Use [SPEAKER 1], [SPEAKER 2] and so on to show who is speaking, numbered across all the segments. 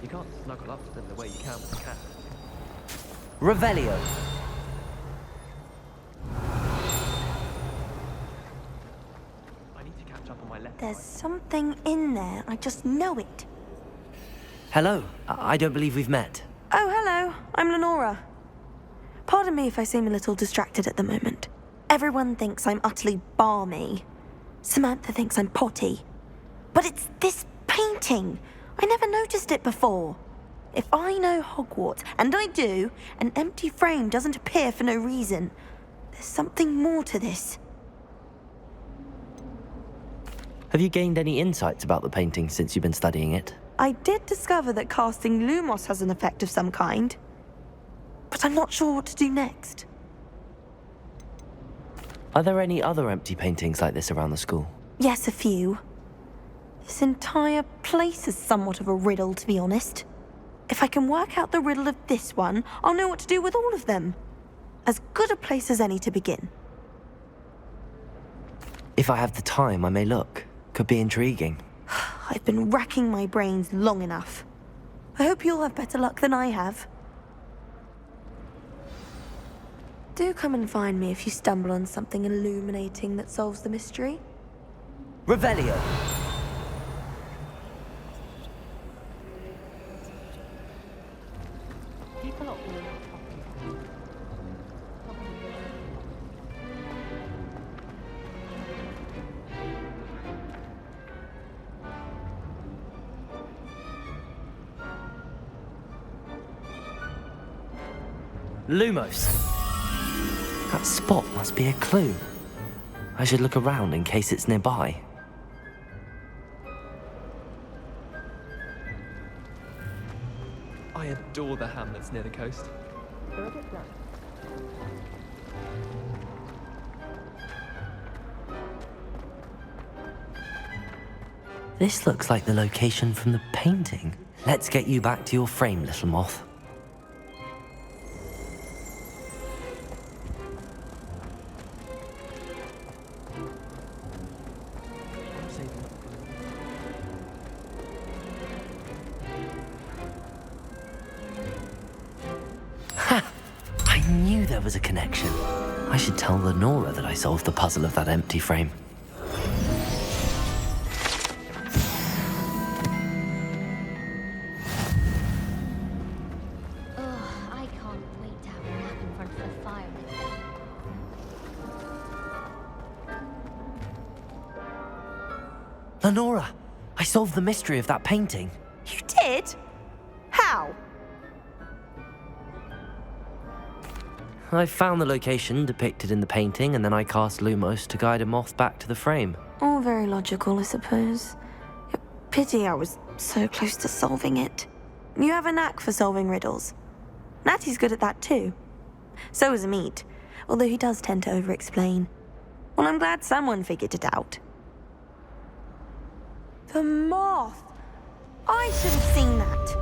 [SPEAKER 1] You can't snuggle up to them the way you can with a cat.
[SPEAKER 2] Revelio.
[SPEAKER 1] I need to catch up on my left.
[SPEAKER 3] There's something in there. I just know it.
[SPEAKER 2] Hello. I don't believe we've met.
[SPEAKER 3] Oh, hello. I'm Lenora. Pardon me if I seem a little distracted at the moment. Everyone thinks I'm utterly balmy. Samantha thinks I'm potty. But it's this painting. I never noticed it before. If I know Hogwarts, and I do, an empty frame doesn't appear for no reason. There's something more to this.
[SPEAKER 2] Have you gained any insights about the painting since you've been studying it?
[SPEAKER 3] I did discover that casting Lumos has an effect of some kind. But I'm not sure what to do next.
[SPEAKER 2] Are there any other empty paintings like this around the school?
[SPEAKER 3] Yes, a few. This entire place is somewhat of a riddle, to be honest. If I can work out the riddle of this one, I'll know what to do with all of them. As good a place as any to begin.
[SPEAKER 2] If I have the time, I may look. Could be intriguing.
[SPEAKER 3] I've been racking my brains long enough. I hope you'll have better luck than I have. Do come and find me if you stumble on something illuminating that solves the mystery.
[SPEAKER 2] Revelio. Lumos. That spot must be a clue. I should look around in case it's nearby.
[SPEAKER 1] I adore the hamlets near the coast. They're a bit black.
[SPEAKER 2] This looks like the location from the painting. Let's get you back to your frame, little moth. I knew there was a connection. I should tell Lenora that I solved the puzzle of that empty frame.
[SPEAKER 4] I can't wait to have a nap in front of the fire.
[SPEAKER 2] Lenora, I solved the mystery of that painting.
[SPEAKER 3] You did? How?
[SPEAKER 2] I found the location depicted in the painting, and then I cast Lumos to guide a moth back to the frame.
[SPEAKER 3] All very logical, I suppose. Pity I was so close to solving it. You have a knack for solving riddles. Natty's good at that too. So is Amit, although he does tend to over-explain. Well, I'm glad someone figured it out. The moth! I should have seen that.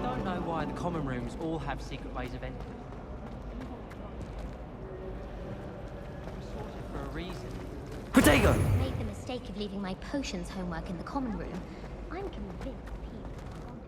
[SPEAKER 5] Don't know why the common rooms all have secret ways of entering. Sorted for a reason.
[SPEAKER 2] Protego!
[SPEAKER 4] Made the mistake of leaving my potions homework in the common room. I'm convinced people are on it.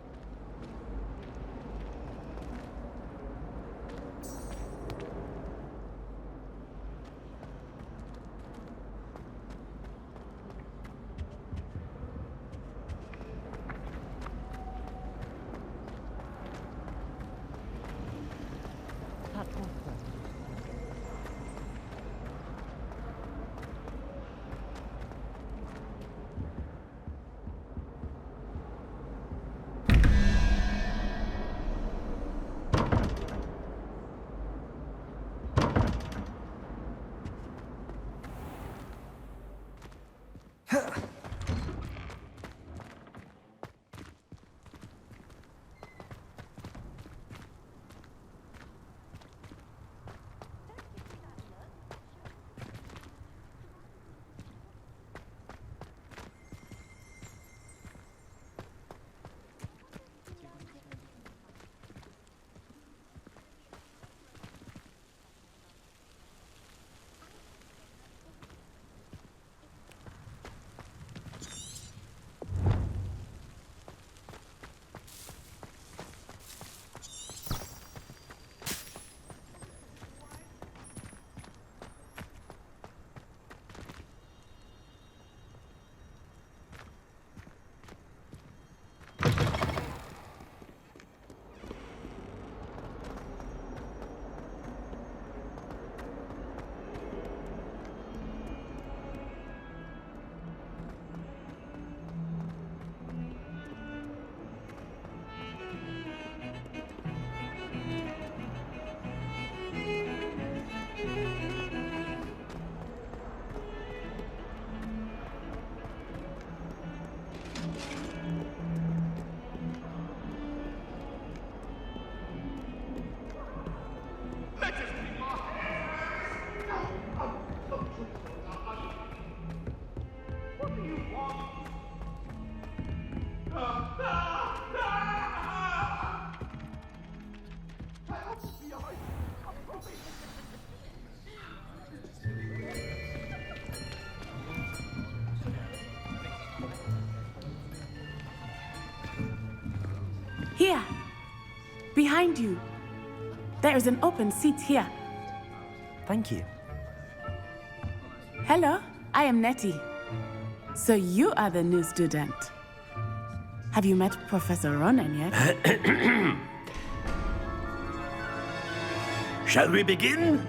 [SPEAKER 6] Here. Behind you. There is an open seat here.
[SPEAKER 2] Thank you.
[SPEAKER 6] Hello, I am Nettie. So you are the new student. Have you met Professor Ronan yet?
[SPEAKER 7] Shall we begin?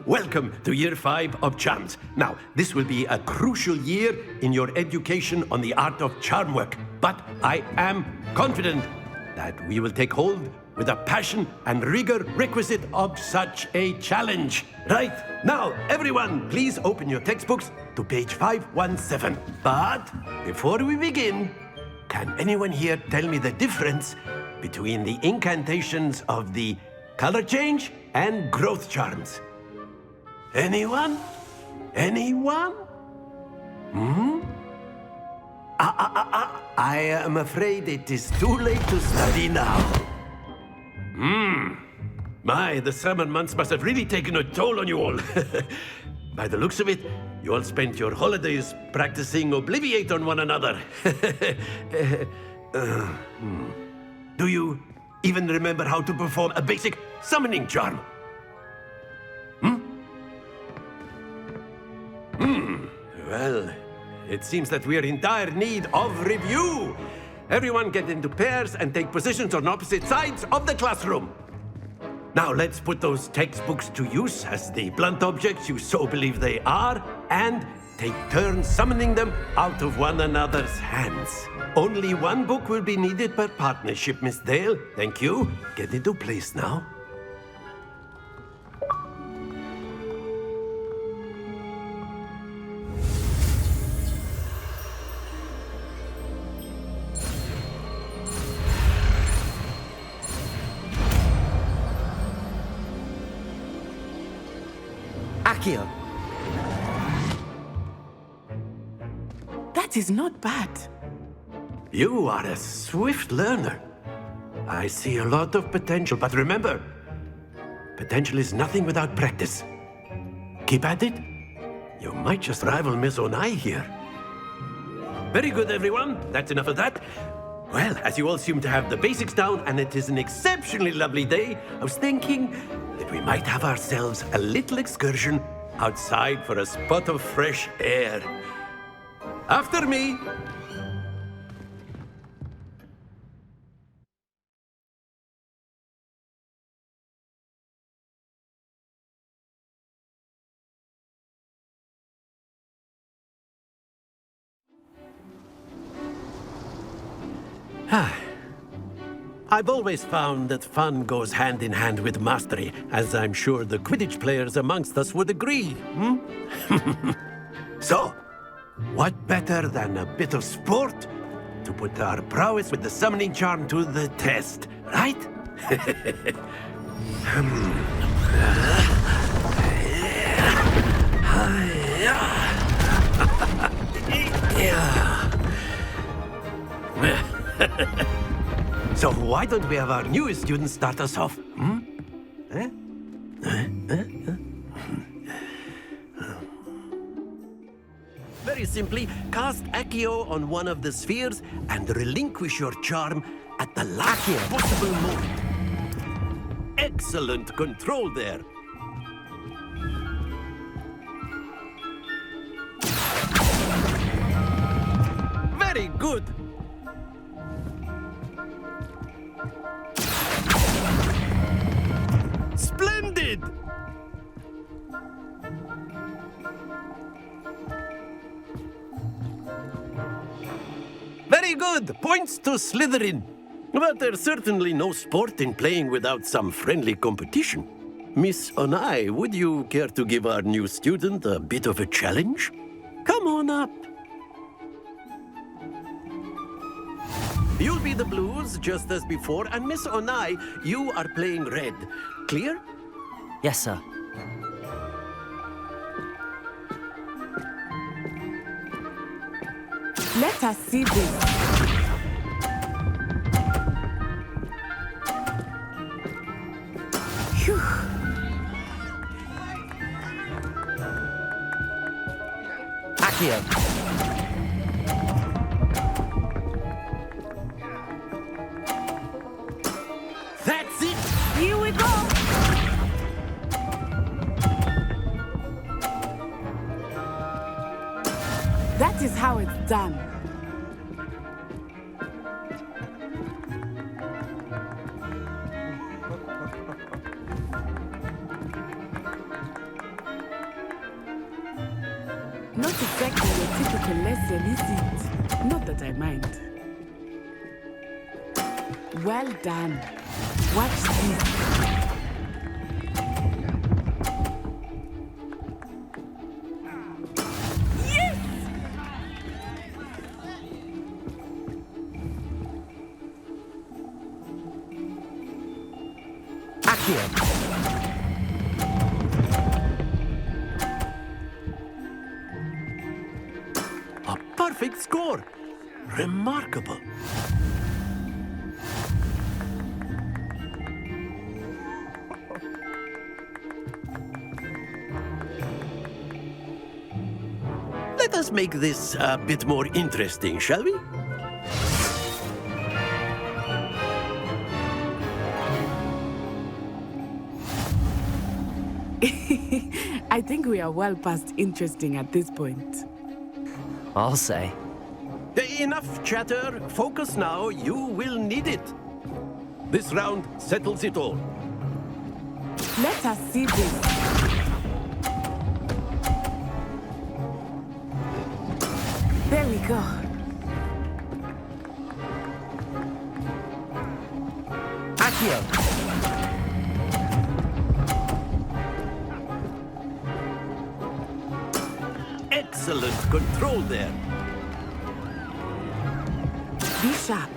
[SPEAKER 7] Welcome to Year 5 of Charms. Now, this will be a crucial year in your education on the art of charm work. But I am confident that we will take hold with the passion and rigor requisite of such a challenge. Right, now, everyone, please open your textbooks to page 517. But before we begin, can anyone here tell me the difference between the incantations of the color change and growth charms? Anyone? Anyone? I am afraid it is too late to study now. My, the summer months must have really taken a toll on you all. By the looks of it, you all spent your holidays practicing Obliviate on one another. Do you even remember how to perform a basic summoning charm? Well, it seems that we are in dire need of review. Everyone get into pairs and take positions on opposite sides of the classroom. Now let's put those textbooks to use as the blunt objects you so believe they are, and take turns summoning them out of one another's hands. Only one book will be needed per partnership, Miss Dale. Thank you. Get into place now.
[SPEAKER 2] Accio.
[SPEAKER 6] That is not bad.
[SPEAKER 7] You are a swift learner. I see a lot of potential, but remember, potential is nothing without practice. Keep at it. You might just rival Miss Onai here. Very good, everyone. That's enough of that. Well, as you all seem to have the basics down, and it is an exceptionally lovely day, I was thinking that we might have ourselves a little excursion outside for a spot of fresh air. After me. I've always found that fun goes hand in hand with mastery, as I'm sure the Quidditch players amongst us would agree. So, what better than a bit of sport to put our prowess with the summoning charm to the test, right? So why don't we have our newest student start us off? Very simply, cast Accio on one of the spheres and relinquish your charm at the last possible moment. Excellent control there. Very good. Splendid! Very good! Points to Slytherin. But there's certainly no sport in playing without some friendly competition. Miss Onai, would you care to give our new student a bit of a challenge? Come on up. You'll be the blues, just as before, and Miss Onai, you are playing red. Clear?
[SPEAKER 2] Yes, sir.
[SPEAKER 6] Let us see this. Phew.
[SPEAKER 2] Accio.
[SPEAKER 6] done. Not exactly your typical lesson, is it? Not that I mind. Well done. Watch this.
[SPEAKER 7] A perfect score. Remarkable. Let us make this a bit more interesting, shall we?
[SPEAKER 6] I think we are well past interesting at this point.
[SPEAKER 2] I'll say.
[SPEAKER 7] Enough chatter. Focus now. You will need it. This round settles it all.
[SPEAKER 6] Let us see this. There we go.
[SPEAKER 2] Accio!
[SPEAKER 7] Excellent control there.
[SPEAKER 6] Be sharp.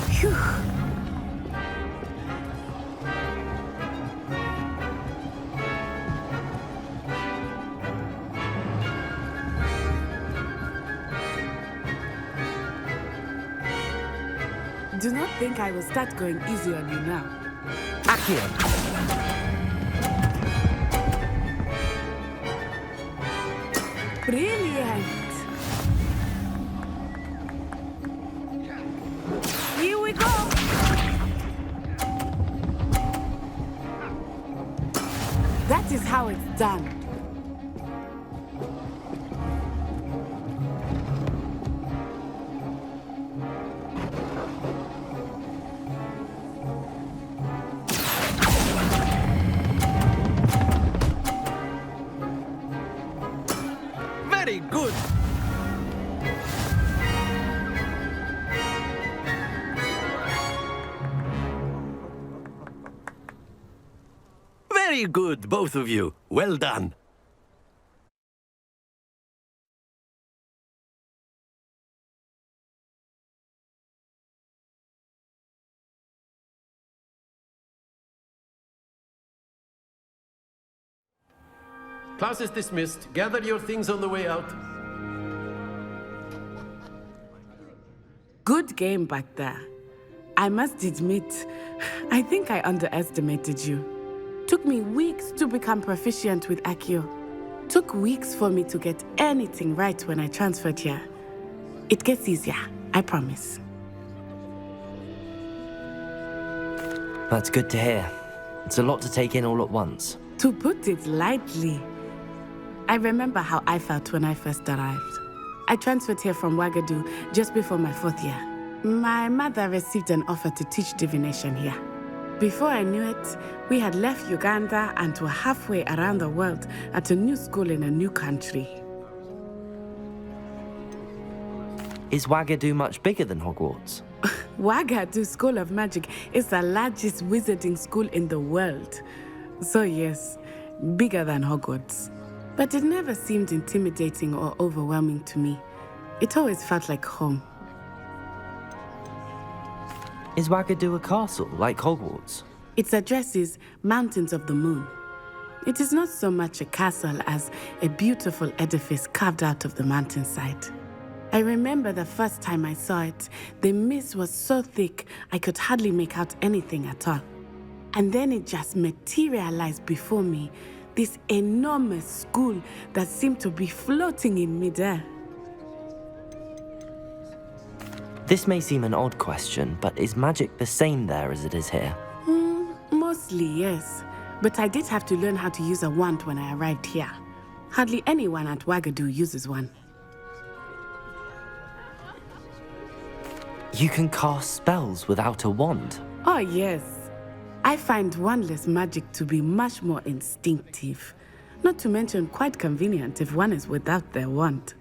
[SPEAKER 6] Phew. Do not think I will start going easy on you now.
[SPEAKER 2] Accio!
[SPEAKER 6] Brilliant! Here we go! That is how it's done.
[SPEAKER 7] Very good. Very good, both of you. Well done. Class is dismissed. Gather your things on the way out.
[SPEAKER 6] Good game back there. I must admit, I think I underestimated you. Took me weeks to become proficient with Accio. Took weeks for me to get anything right when I transferred here. It gets easier, I promise.
[SPEAKER 2] That's good to hear. It's a lot to take in all at once.
[SPEAKER 6] To put it lightly, I remember how I felt when I first arrived. I transferred here from Wagadu just before my 4th year. My mother received an offer to teach divination here. Before I knew it, we had left Uganda and were halfway around the world at a new school in a new country.
[SPEAKER 2] Is Wagadu much bigger than Hogwarts?
[SPEAKER 6] Wagadu School of Magic is the largest wizarding school in the world. So yes, bigger than Hogwarts. But it never seemed intimidating or overwhelming to me. It always felt like home.
[SPEAKER 2] Is Wagadu a castle, like Hogwarts?
[SPEAKER 6] Its address is Mountains of the Moon. It is not so much a castle as a beautiful edifice carved out of the mountainside. I remember the first time I saw it, the mist was so thick I could hardly make out anything at all. And then it just materialized before me, this enormous school that seemed to be floating in midair.
[SPEAKER 2] This may seem an odd question, but is magic the same there as it is here?
[SPEAKER 6] Mostly, yes. but I did have to learn how to use a wand when I arrived here. Hardly anyone at Wagadu uses one.
[SPEAKER 2] You can cast spells without a wand.
[SPEAKER 6] Oh, yes. I find wandless magic to be much more instinctive. Not to mention quite convenient if one is without their wand.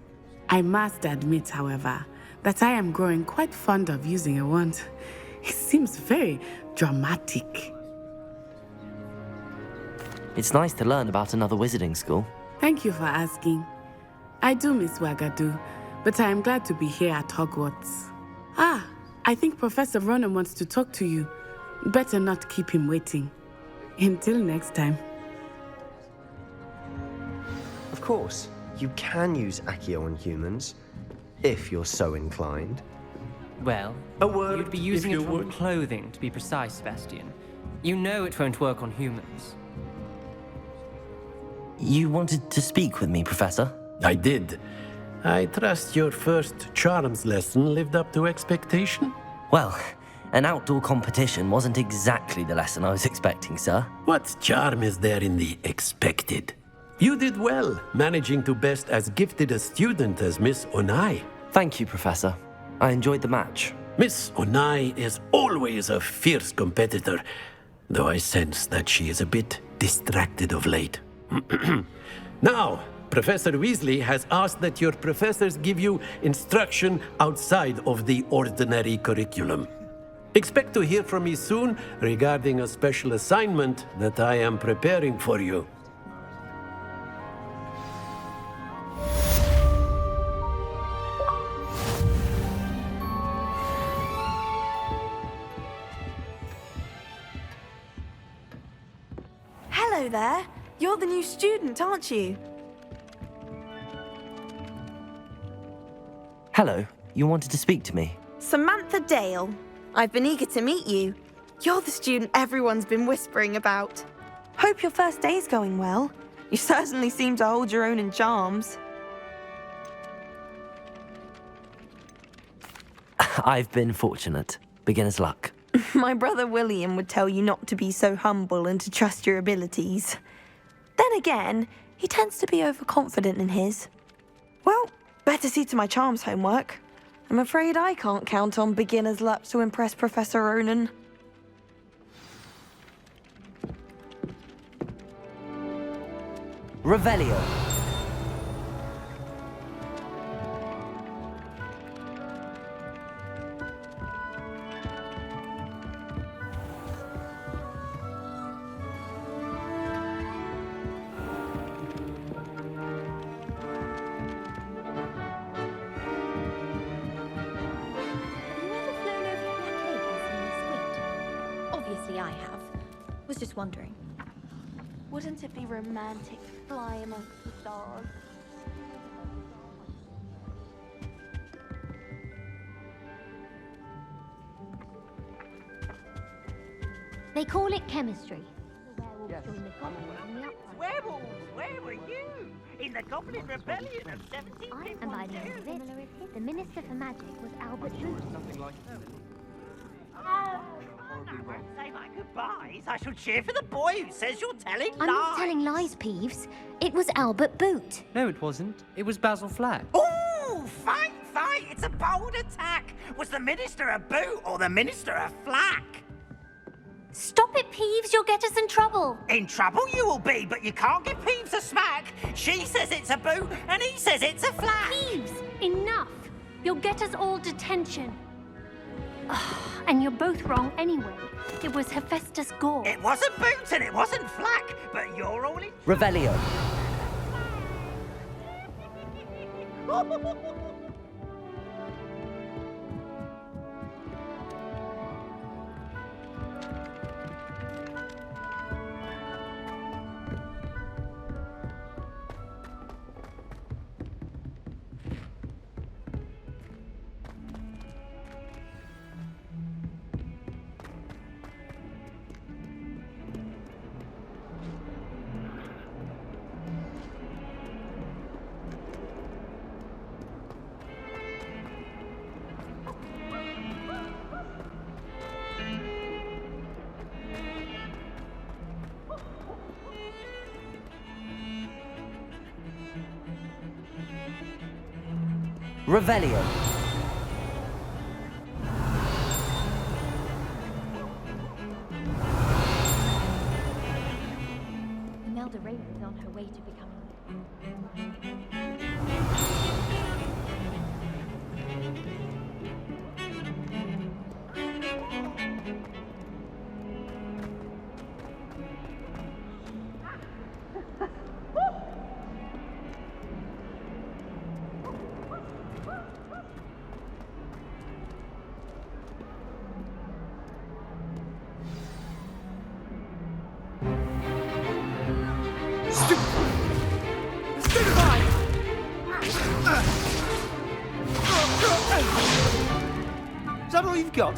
[SPEAKER 6] I must admit, however, that I am growing quite fond of using a wand. It seems very dramatic.
[SPEAKER 2] It's nice to learn about another wizarding school.
[SPEAKER 6] Thank you for asking. I do miss Wagadu, but I am glad to be here at Hogwarts. Ah, I think Professor Ronan wants to talk to you. Better not keep him waiting. Until next time.
[SPEAKER 8] Of course, you can use Accio on humans, if you're so inclined.
[SPEAKER 5] Well,
[SPEAKER 7] A word,
[SPEAKER 5] you'd be using
[SPEAKER 7] if
[SPEAKER 5] it
[SPEAKER 7] you
[SPEAKER 5] on
[SPEAKER 7] would.
[SPEAKER 5] clothing, to be precise, Sebastian. You know it won't work on humans.
[SPEAKER 2] You wanted to speak with me, Professor?
[SPEAKER 7] I did. I trust your first charms lesson lived up to expectation?
[SPEAKER 2] Well, an outdoor competition wasn't exactly the lesson I was expecting, sir.
[SPEAKER 7] What charm is there in the expected? You did well, managing to best as gifted a student as Miss Onai.
[SPEAKER 2] Thank you, Professor. I enjoyed the match.
[SPEAKER 7] Miss Onai is always a fierce competitor, though I sense that she is a bit distracted of late. Now, Professor Weasley has asked that your professors give you instruction outside of the ordinary curriculum. Expect to hear from me soon regarding a special assignment that I am preparing for you.
[SPEAKER 3] Hello there. You're the new student, aren't you?
[SPEAKER 2] Hello, you wanted to speak to me?
[SPEAKER 3] Samantha Dale. I've been eager to meet you. You're the student everyone's been whispering about. Hope your first day's going well. You certainly seem to hold your own in charms.
[SPEAKER 2] I've been fortunate. Beginner's luck.
[SPEAKER 3] My brother William would tell you not to be so humble and to trust your abilities. Then again, he tends to be overconfident in his. Well, better see to my charms homework. I'm afraid I can't count on beginner's luck to impress Professor Ronan.
[SPEAKER 2] Revelio.
[SPEAKER 4] Obviously I have. Was just wondering.
[SPEAKER 3] Wouldn't it be romantic to fly amongst the stars?
[SPEAKER 4] They call it chemistry. The werewolves join the goblins on the upfront.
[SPEAKER 9] Werewolves, where were you? In the Goblin Rebellion of 17
[SPEAKER 4] And by the end of it, the Minister for Magic was Albert Booth.
[SPEAKER 9] I won't say my goodbyes. I shall cheer for the boy who says you're telling lies.
[SPEAKER 4] I'm not telling lies, Peeves. It was Albert Boot.
[SPEAKER 5] No, it wasn't. It was Basil Flack.
[SPEAKER 9] Ooh, fight! It's a bold attack. Was the Minister a boot or the Minister a flack?
[SPEAKER 4] Stop it, Peeves. You'll get us in trouble.
[SPEAKER 9] In trouble you will be, but you can't give Peeves a smack. She says it's a boot and he says it's a flack.
[SPEAKER 10] Peeves, enough. You'll get us all detention. And you're both wrong anyway. It was Hephaestus Gore.
[SPEAKER 9] It wasn't boot and it wasn't flack, but you're all in...
[SPEAKER 2] Revelio. Revelio.
[SPEAKER 10] Imelda Raven is on her way to becoming...
[SPEAKER 11] Is that all you've got?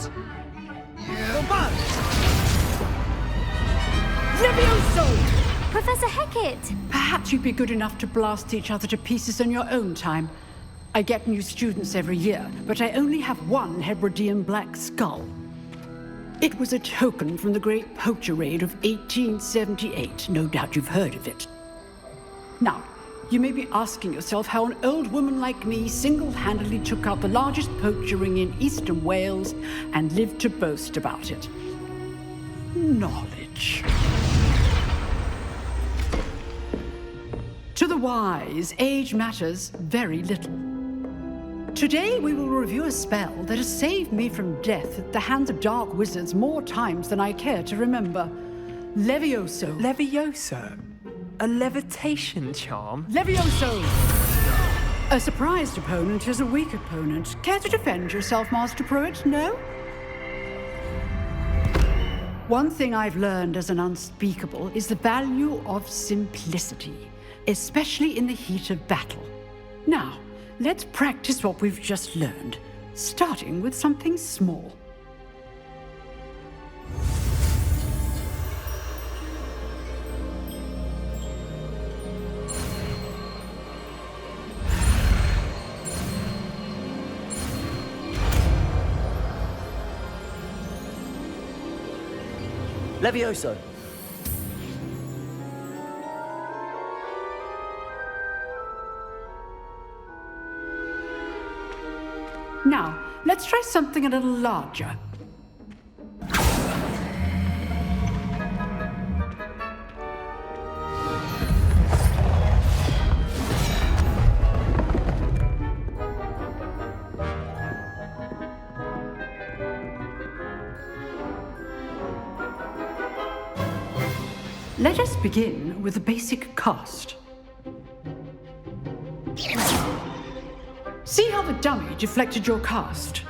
[SPEAKER 10] Levioso! Professor Hecat!
[SPEAKER 12] Perhaps you'd be good enough to blast each other to pieces on your own time. I get new students every year, but I only have one Hebridean black skull. It was a token from the Great Poacher Raid of 1878. No doubt you've heard of it. Now, you may be asking yourself how an old woman like me single-handedly took out the largest poacher ring in eastern Wales and lived to boast about it. Knowledge. To the wise, age matters very little. Today we will review a spell that has saved me from death at the hands of dark wizards more times than I care to remember. Levioso.
[SPEAKER 1] Levioso? A levitation charm?
[SPEAKER 12] Levioso! A surprised opponent is a weak opponent. Care to defend yourself, Master Pruitt? No? One thing I've learned as an unspeakable is the value of simplicity, especially in the heat of battle. Now, let's practice what we've just learned, starting with something small.
[SPEAKER 2] Levioso.
[SPEAKER 12] Now, let's try something a little larger. Let us begin with a basic cast. See how the dummy deflected your cast?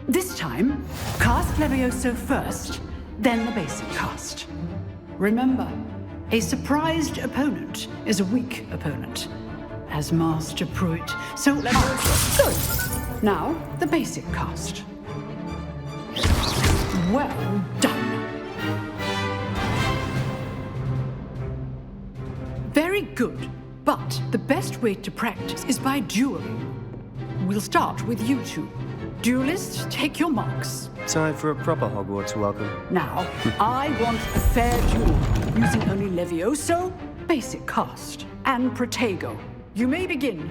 [SPEAKER 12] This time, cast Levioso first, then the basic cast. Remember, a surprised opponent is a weak opponent, as Master Pruitt. So, good. Now, the basic cast. Well done. Very good, but the best way to practice is by dueling. We'll start with you two. Duelists, take your marks.
[SPEAKER 8] Time for a proper Hogwarts welcome.
[SPEAKER 12] Now, I want a fair duel, using only Levioso, basic cast, and Protego. You may begin.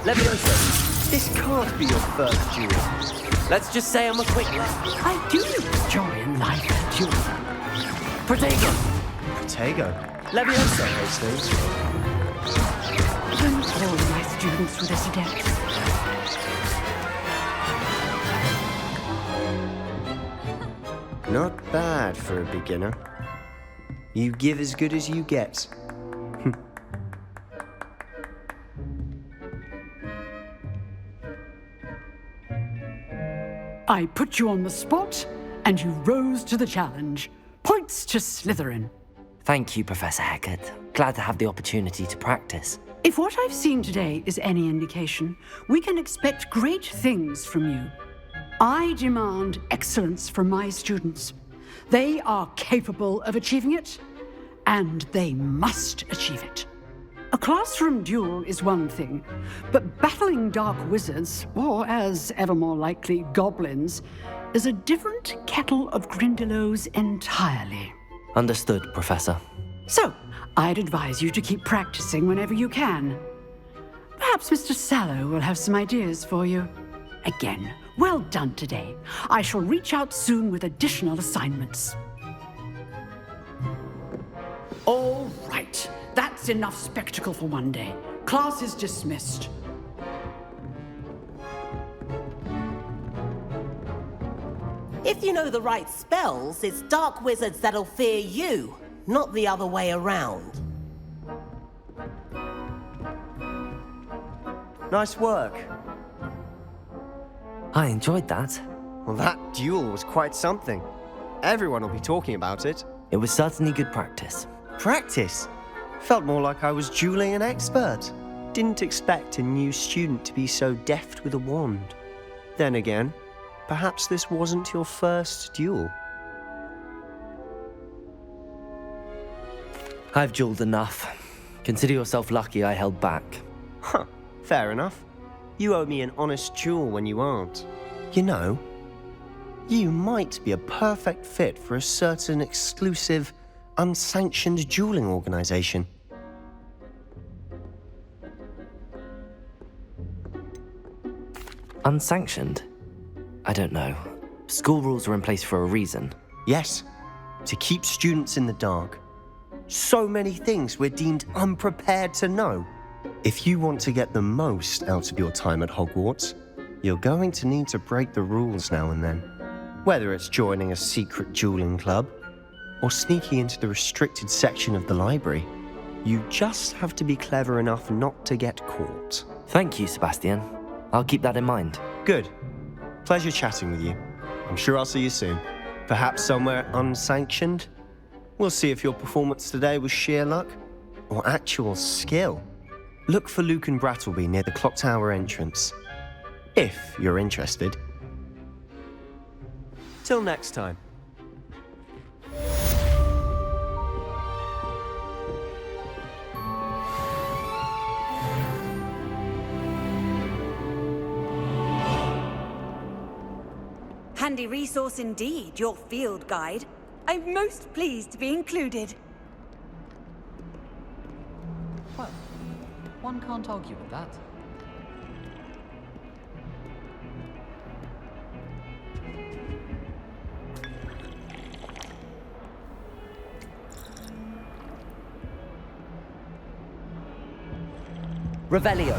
[SPEAKER 2] Levioso.
[SPEAKER 8] This can't be your first duel.
[SPEAKER 2] Let's just say I'm a quick lad.
[SPEAKER 12] I do enjoy a live duel.
[SPEAKER 2] Protego.
[SPEAKER 8] Protego.
[SPEAKER 2] Levioso.
[SPEAKER 8] Hastings.
[SPEAKER 12] Don't all my students with us adepts.
[SPEAKER 8] Not bad for a beginner. You give as good as you get.
[SPEAKER 12] I put you on the spot, and you rose to the challenge. Points to Slytherin.
[SPEAKER 2] Thank you, Professor Hecat. Glad to have the opportunity to practice.
[SPEAKER 12] If what I've seen today is any indication, we can expect great things from you. I demand excellence from my students. They are capable of achieving it, and they must achieve it. A classroom duel is one thing, but battling dark wizards, or as ever more likely, goblins, is a different kettle of Grindylows entirely.
[SPEAKER 2] Understood, Professor.
[SPEAKER 12] So, I'd advise you to keep practicing whenever you can. Perhaps Mr. Sallow will have some ideas for you. Again, well done today. I shall reach out soon with additional assignments. All right, that's enough spectacle for one day. Class is dismissed.
[SPEAKER 13] If you know the right spells, it's dark wizards that'll fear you, not the other way around.
[SPEAKER 8] Nice work.
[SPEAKER 2] I enjoyed that.
[SPEAKER 8] Well, that duel was quite something. Everyone will be talking about it.
[SPEAKER 2] It was certainly good practice.
[SPEAKER 8] Practice? Felt more like I was dueling an expert. Didn't expect a new student to be so deft with a wand. Then again, perhaps this wasn't your first duel.
[SPEAKER 2] I've dueled enough. Consider yourself lucky I held back.
[SPEAKER 8] Huh, fair enough. You owe me an honest duel when you aren't. You know, you might be a perfect fit for a certain exclusive, unsanctioned dueling organization.
[SPEAKER 2] Unsanctioned? I don't know. School rules are in place for a reason.
[SPEAKER 8] Yes, to keep students in the dark. So many things we're deemed unprepared to know. If you want to get the most out of your time at Hogwarts, you're going to need to break the rules now and then. Whether it's joining a secret dueling club, or sneaking into the restricted section of the library, you just have to be clever enough not to get caught.
[SPEAKER 2] Thank you, Sebastian. I'll keep that in mind.
[SPEAKER 8] Good. Pleasure chatting with you. I'm sure I'll see you soon. Perhaps somewhere unsanctioned? We'll see if your performance today was sheer luck or actual skill. Look for Luke and Brattleby near the clock tower entrance, if you're interested. Till next time.
[SPEAKER 14] Handy resource indeed, your field guide. I'm most pleased to be included.
[SPEAKER 1] Well, one can't argue with that.
[SPEAKER 2] Revelio.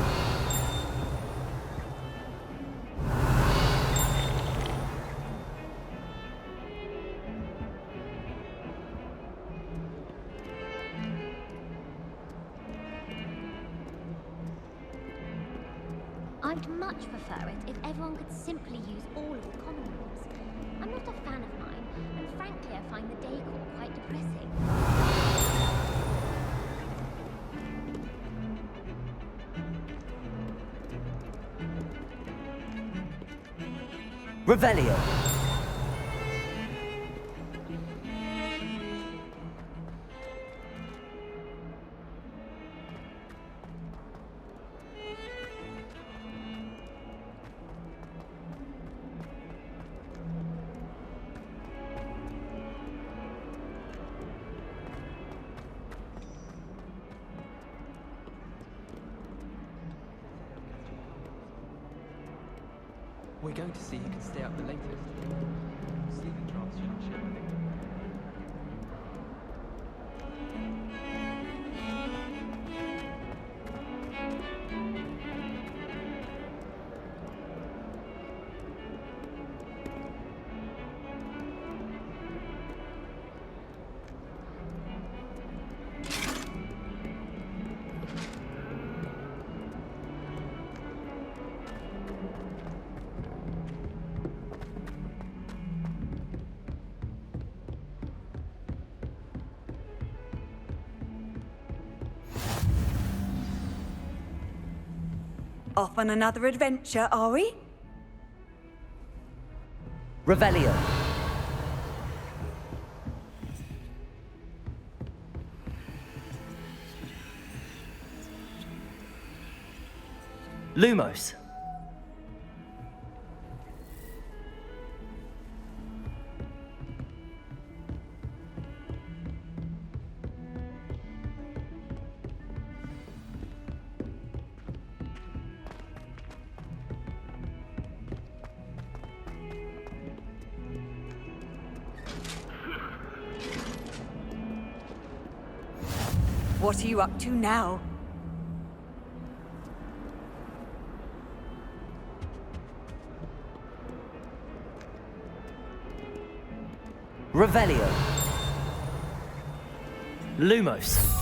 [SPEAKER 4] I'd much prefer it if everyone could simply use all of the common rooms. I'm not a fan of mine, and frankly I find the decor quite depressing.
[SPEAKER 2] Revelio.
[SPEAKER 1] We're going to see who can stay up the latest. Sleeping drafts shouldn't share, I think.
[SPEAKER 14] Off on another adventure, are we?
[SPEAKER 2] Revelio. Lumos.
[SPEAKER 14] What are you up to now?
[SPEAKER 2] Revelio. Lumos.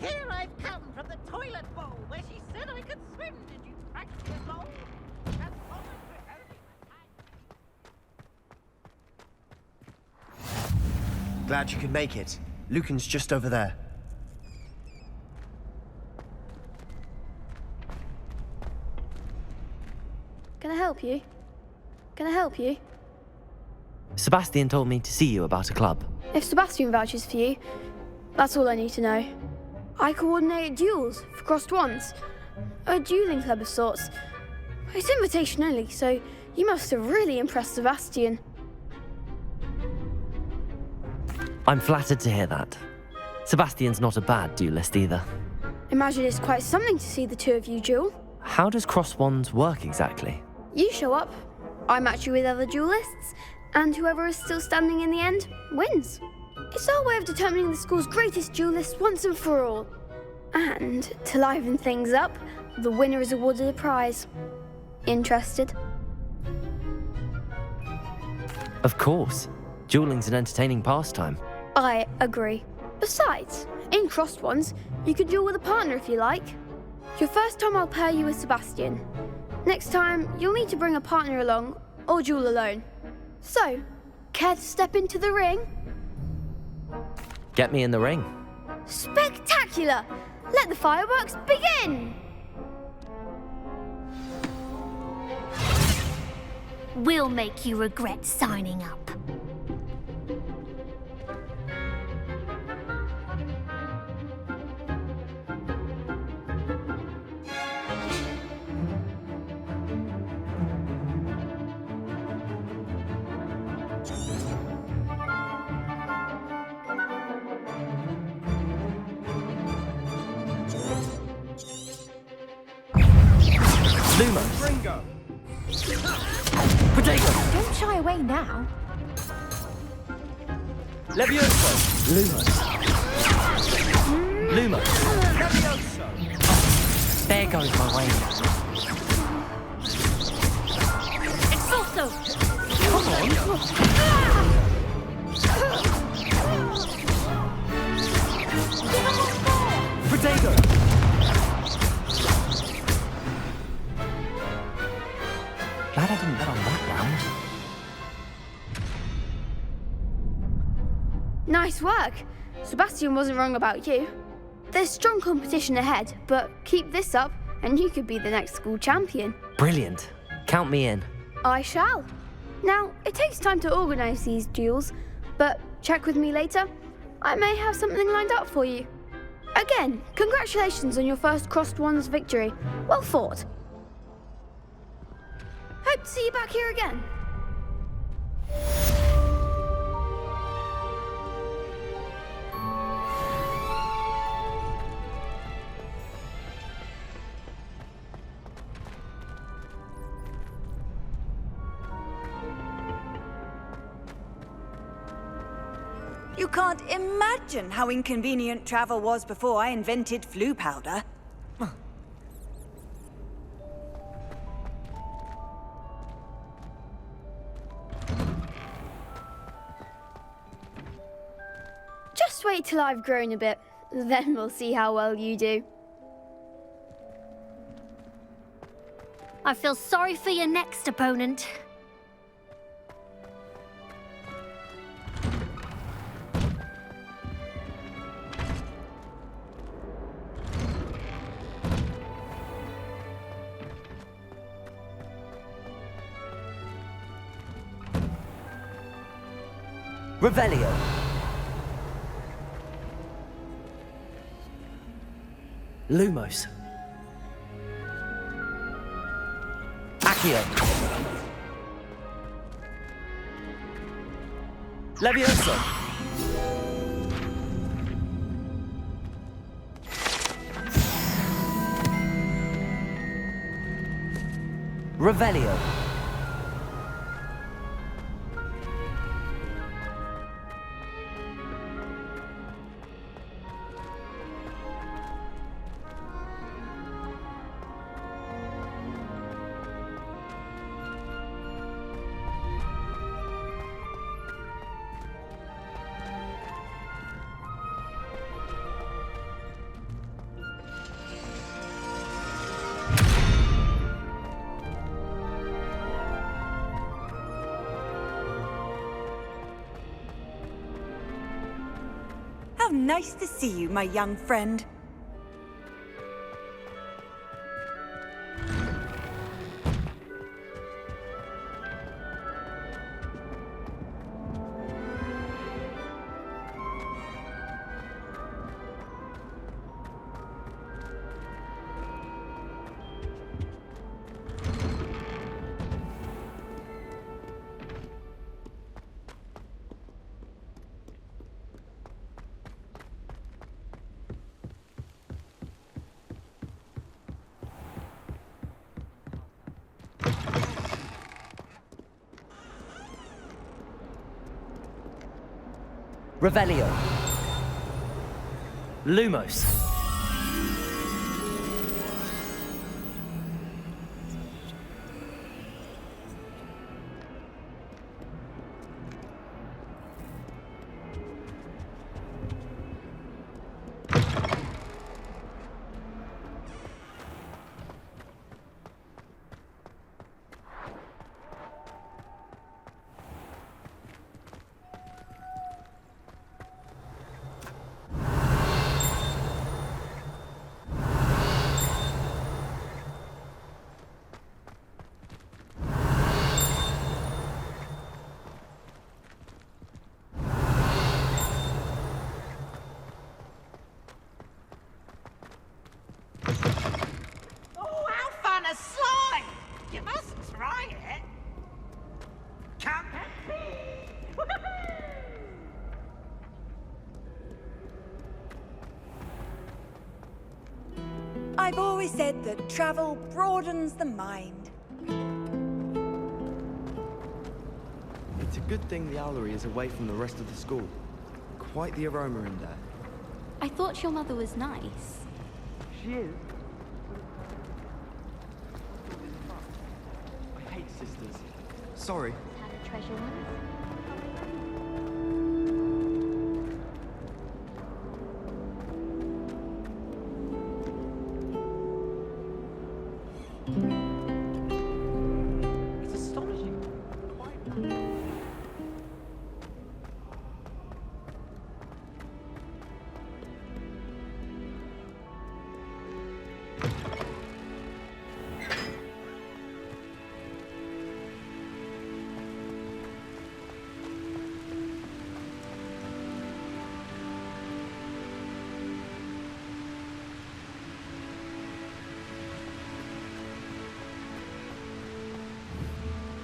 [SPEAKER 9] Here I've come from the toilet bowl where she said I could swim. Did you practice along? That's always
[SPEAKER 11] Glad you could make it. Lucan's just over there.
[SPEAKER 15] Can I help you? Can I help you?
[SPEAKER 2] Sebastian told me to see you about a club.
[SPEAKER 15] If Sebastian vouches for you, that's all I need to know. I coordinate duels for crossed wands. A dueling club of sorts. It's invitation only, so you must have really impressed Sebastian.
[SPEAKER 2] I'm flattered to hear that. Sebastian's not a bad duelist either.
[SPEAKER 15] Imagine it's quite something to see the two of you duel.
[SPEAKER 2] How does cross wands work exactly?
[SPEAKER 15] You show up, I match you with other duelists, and whoever is still standing in the end wins. It's our way of determining the school's greatest duelist once and for all. And to liven things up, the winner is awarded a prize. Interested?
[SPEAKER 2] Of course. Dueling's an entertaining pastime.
[SPEAKER 15] I agree. Besides, in crossed ones, you can duel with a partner if you like. Your first time I'll pair you with Sebastian. Next time, you'll need to bring a partner along, or duel alone. So, care to step into the ring?
[SPEAKER 2] Get me in the ring.
[SPEAKER 15] Spectacular! Let the fireworks begin!
[SPEAKER 10] We'll make you regret signing up.
[SPEAKER 2] Lumos.
[SPEAKER 11] Ringo.
[SPEAKER 2] Potato.
[SPEAKER 4] Don't shy away now.
[SPEAKER 11] Levioso.
[SPEAKER 2] Lumos. Lumos.
[SPEAKER 11] Levioso.
[SPEAKER 2] There goes my way.
[SPEAKER 10] Exorso!
[SPEAKER 2] Come on. Potato. Glad I didn't bet on that round.
[SPEAKER 15] Nice work. Sebastian wasn't wrong about you. There's strong competition ahead, but keep this up and you could be the next school champion.
[SPEAKER 2] Brilliant. Count me in.
[SPEAKER 15] I shall. Now, it takes time to organise these duels, but check with me later. I may have something lined up for you. Again, congratulations on your first crossed wands victory. Well fought. Hope to see you back here again.
[SPEAKER 14] You can't imagine how inconvenient travel was before I invented flu powder.
[SPEAKER 15] Just wait till I've grown a bit, then we'll see how well you do.
[SPEAKER 10] I feel sorry for your next opponent.
[SPEAKER 2] Revelio. Lumos. Accio. Levioso. Revelio.
[SPEAKER 14] How nice to see you, my young friend.
[SPEAKER 2] Revelio. Lumos.
[SPEAKER 9] Oh, how fun a slime! You must try it. Come and see.
[SPEAKER 14] I've always said that travel broadens the mind.
[SPEAKER 11] It's a good thing the owlery is away from the rest of the school. Quite the aroma in there.
[SPEAKER 16] I thought your mother was nice.
[SPEAKER 11] She is. I hate sisters. Sorry.
[SPEAKER 4] Had a treasure once.
[SPEAKER 1] It's astonishing.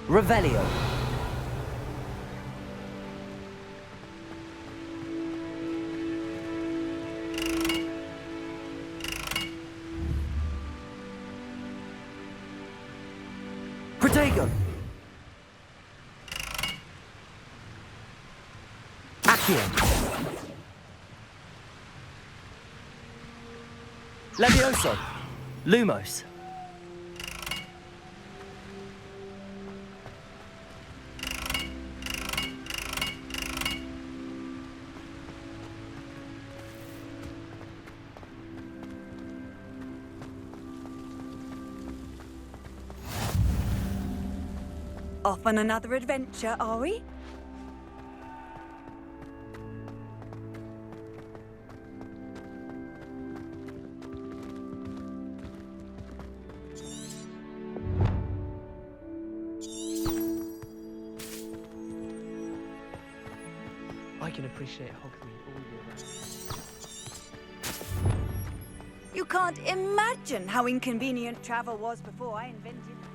[SPEAKER 2] Revelio. Protego. Accio. Levioso. Lumos.
[SPEAKER 14] Off on another adventure, are we?
[SPEAKER 1] can appreciate Hogsmeade all year round.
[SPEAKER 14] You can't imagine how inconvenient travel was before I invented it.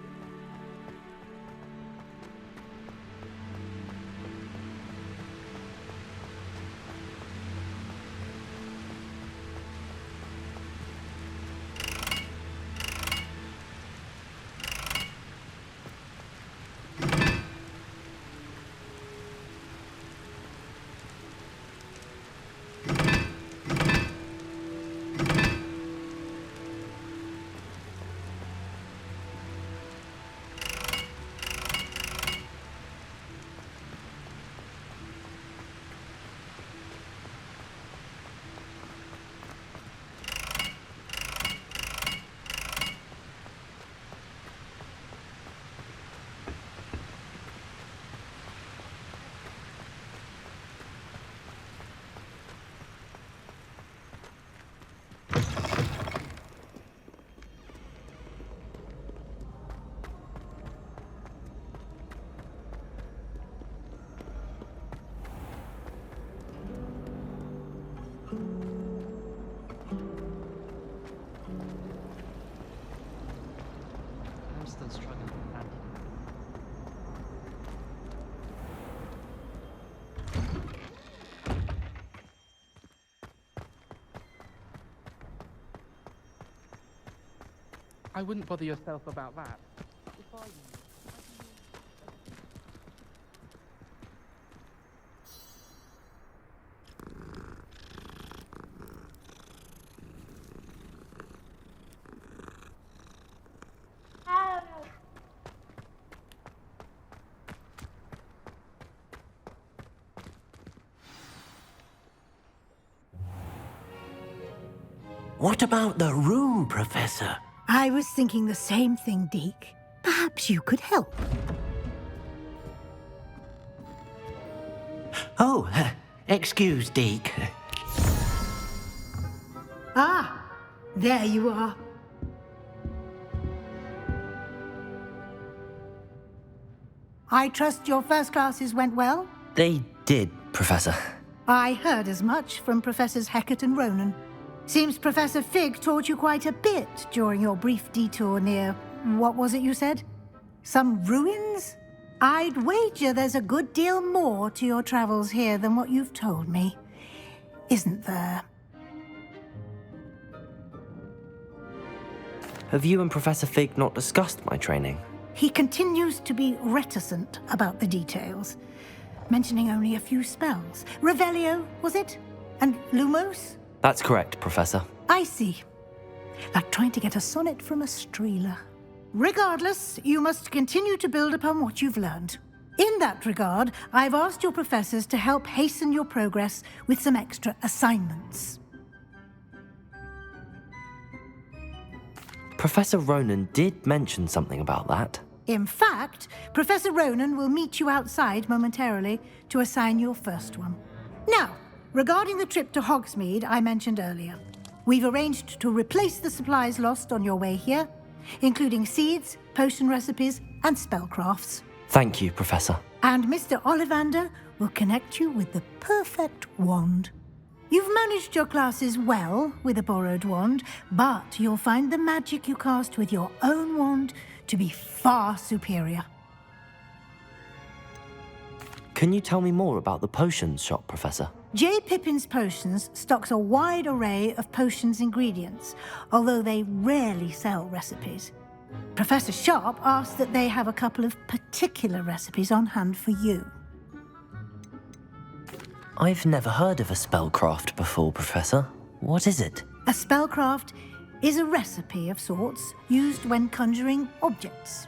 [SPEAKER 1] I'm still struggling with that. I wouldn't bother yourself about that. If I were you,
[SPEAKER 7] What about the room, Professor?
[SPEAKER 17] I was thinking the same thing, Deke. Perhaps you could help.
[SPEAKER 7] Oh, excuse, Deke.
[SPEAKER 17] Ah, there you are. I trust your first classes went well?
[SPEAKER 2] They did, Professor.
[SPEAKER 17] I heard as much from Professors Hecat and Ronan. Seems Professor Fig taught you quite a bit during your brief detour near... what was it you said? Some ruins? I'd wager there's a good deal more to your travels here than what you've told me. Isn't there?
[SPEAKER 2] Have you and Professor Fig not discussed my training?
[SPEAKER 17] He continues to be reticent about the details, mentioning only a few spells. Revelio, was it? And Lumos?
[SPEAKER 2] That's correct, Professor.
[SPEAKER 17] I see. Like trying to get a sonnet from a streeler. Regardless, you must continue to build upon what you've learned. In that regard, I've asked your professors to help hasten your progress with some extra assignments.
[SPEAKER 2] Professor Ronan did mention something about that.
[SPEAKER 17] In fact, Professor Ronan will meet you outside momentarily to assign your first one. Now, regarding the trip to Hogsmeade I mentioned earlier, we've arranged to replace the supplies lost on your way here, including seeds, potion recipes, and spellcrafts.
[SPEAKER 2] Thank you, Professor.
[SPEAKER 17] And Mr. Ollivander will connect you with the perfect wand. You've managed your classes well with a borrowed wand, but you'll find the magic you cast with your own wand to be far superior.
[SPEAKER 2] Can you tell me more about the potions shop, Professor?
[SPEAKER 17] J. Pippin's Potions stocks a wide array of potions ingredients, although they rarely sell recipes. Professor Sharp asked that they have a couple of particular recipes on hand for you.
[SPEAKER 2] I've never heard of a spellcraft before, Professor. What is it?
[SPEAKER 17] A spellcraft is a recipe of sorts used when conjuring objects.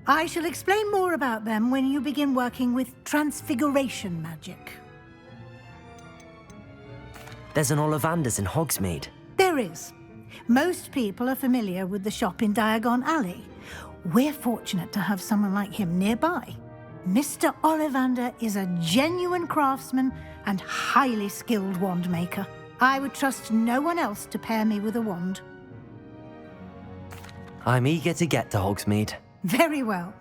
[SPEAKER 17] I shall explain more about them when you begin working with transfiguration magic.
[SPEAKER 2] There's an Ollivander's in Hogsmeade.
[SPEAKER 17] There is. Most people are familiar with the shop in Diagon Alley. We're fortunate to have someone like him nearby. Mr. Ollivander is a genuine craftsman and highly skilled wand maker. I would trust no one else to pair me with a wand.
[SPEAKER 2] I'm eager to get to Hogsmeade.
[SPEAKER 17] Very well.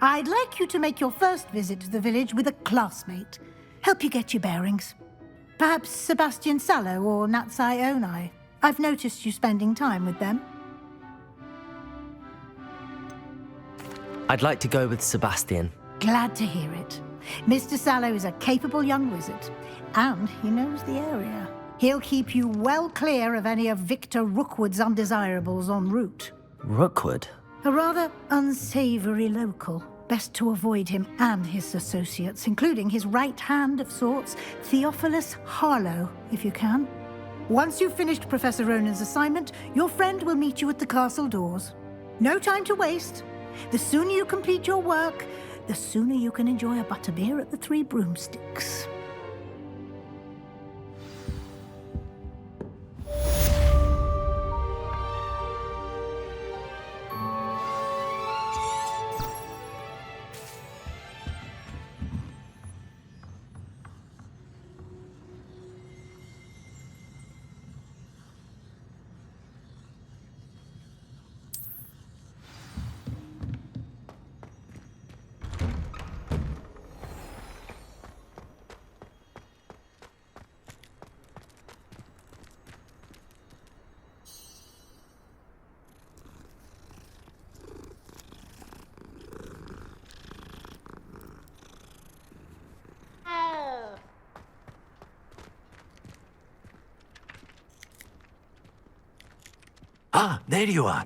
[SPEAKER 17] I'd like you to make your first visit to the village with a classmate. help you get your bearings. Perhaps Sebastian Sallow or Natsai Onai. I've noticed you spending time with them.
[SPEAKER 2] I'd like to go with Sebastian.
[SPEAKER 17] Glad to hear it. Mr. Sallow is a capable young wizard, and he knows the area. He'll keep you well clear of any of Victor Rookwood's undesirables en route.
[SPEAKER 2] Rookwood?
[SPEAKER 17] A rather unsavory local. Best to avoid him and his associates, including his right hand of sorts, Theophilus Harlow, if you can. Once you've finished Professor Ronan's assignment, your friend will meet you at the castle doors. No time to waste. The sooner you complete your work, the sooner you can enjoy a butterbeer at the Three Broomsticks.
[SPEAKER 7] Ah, there you are.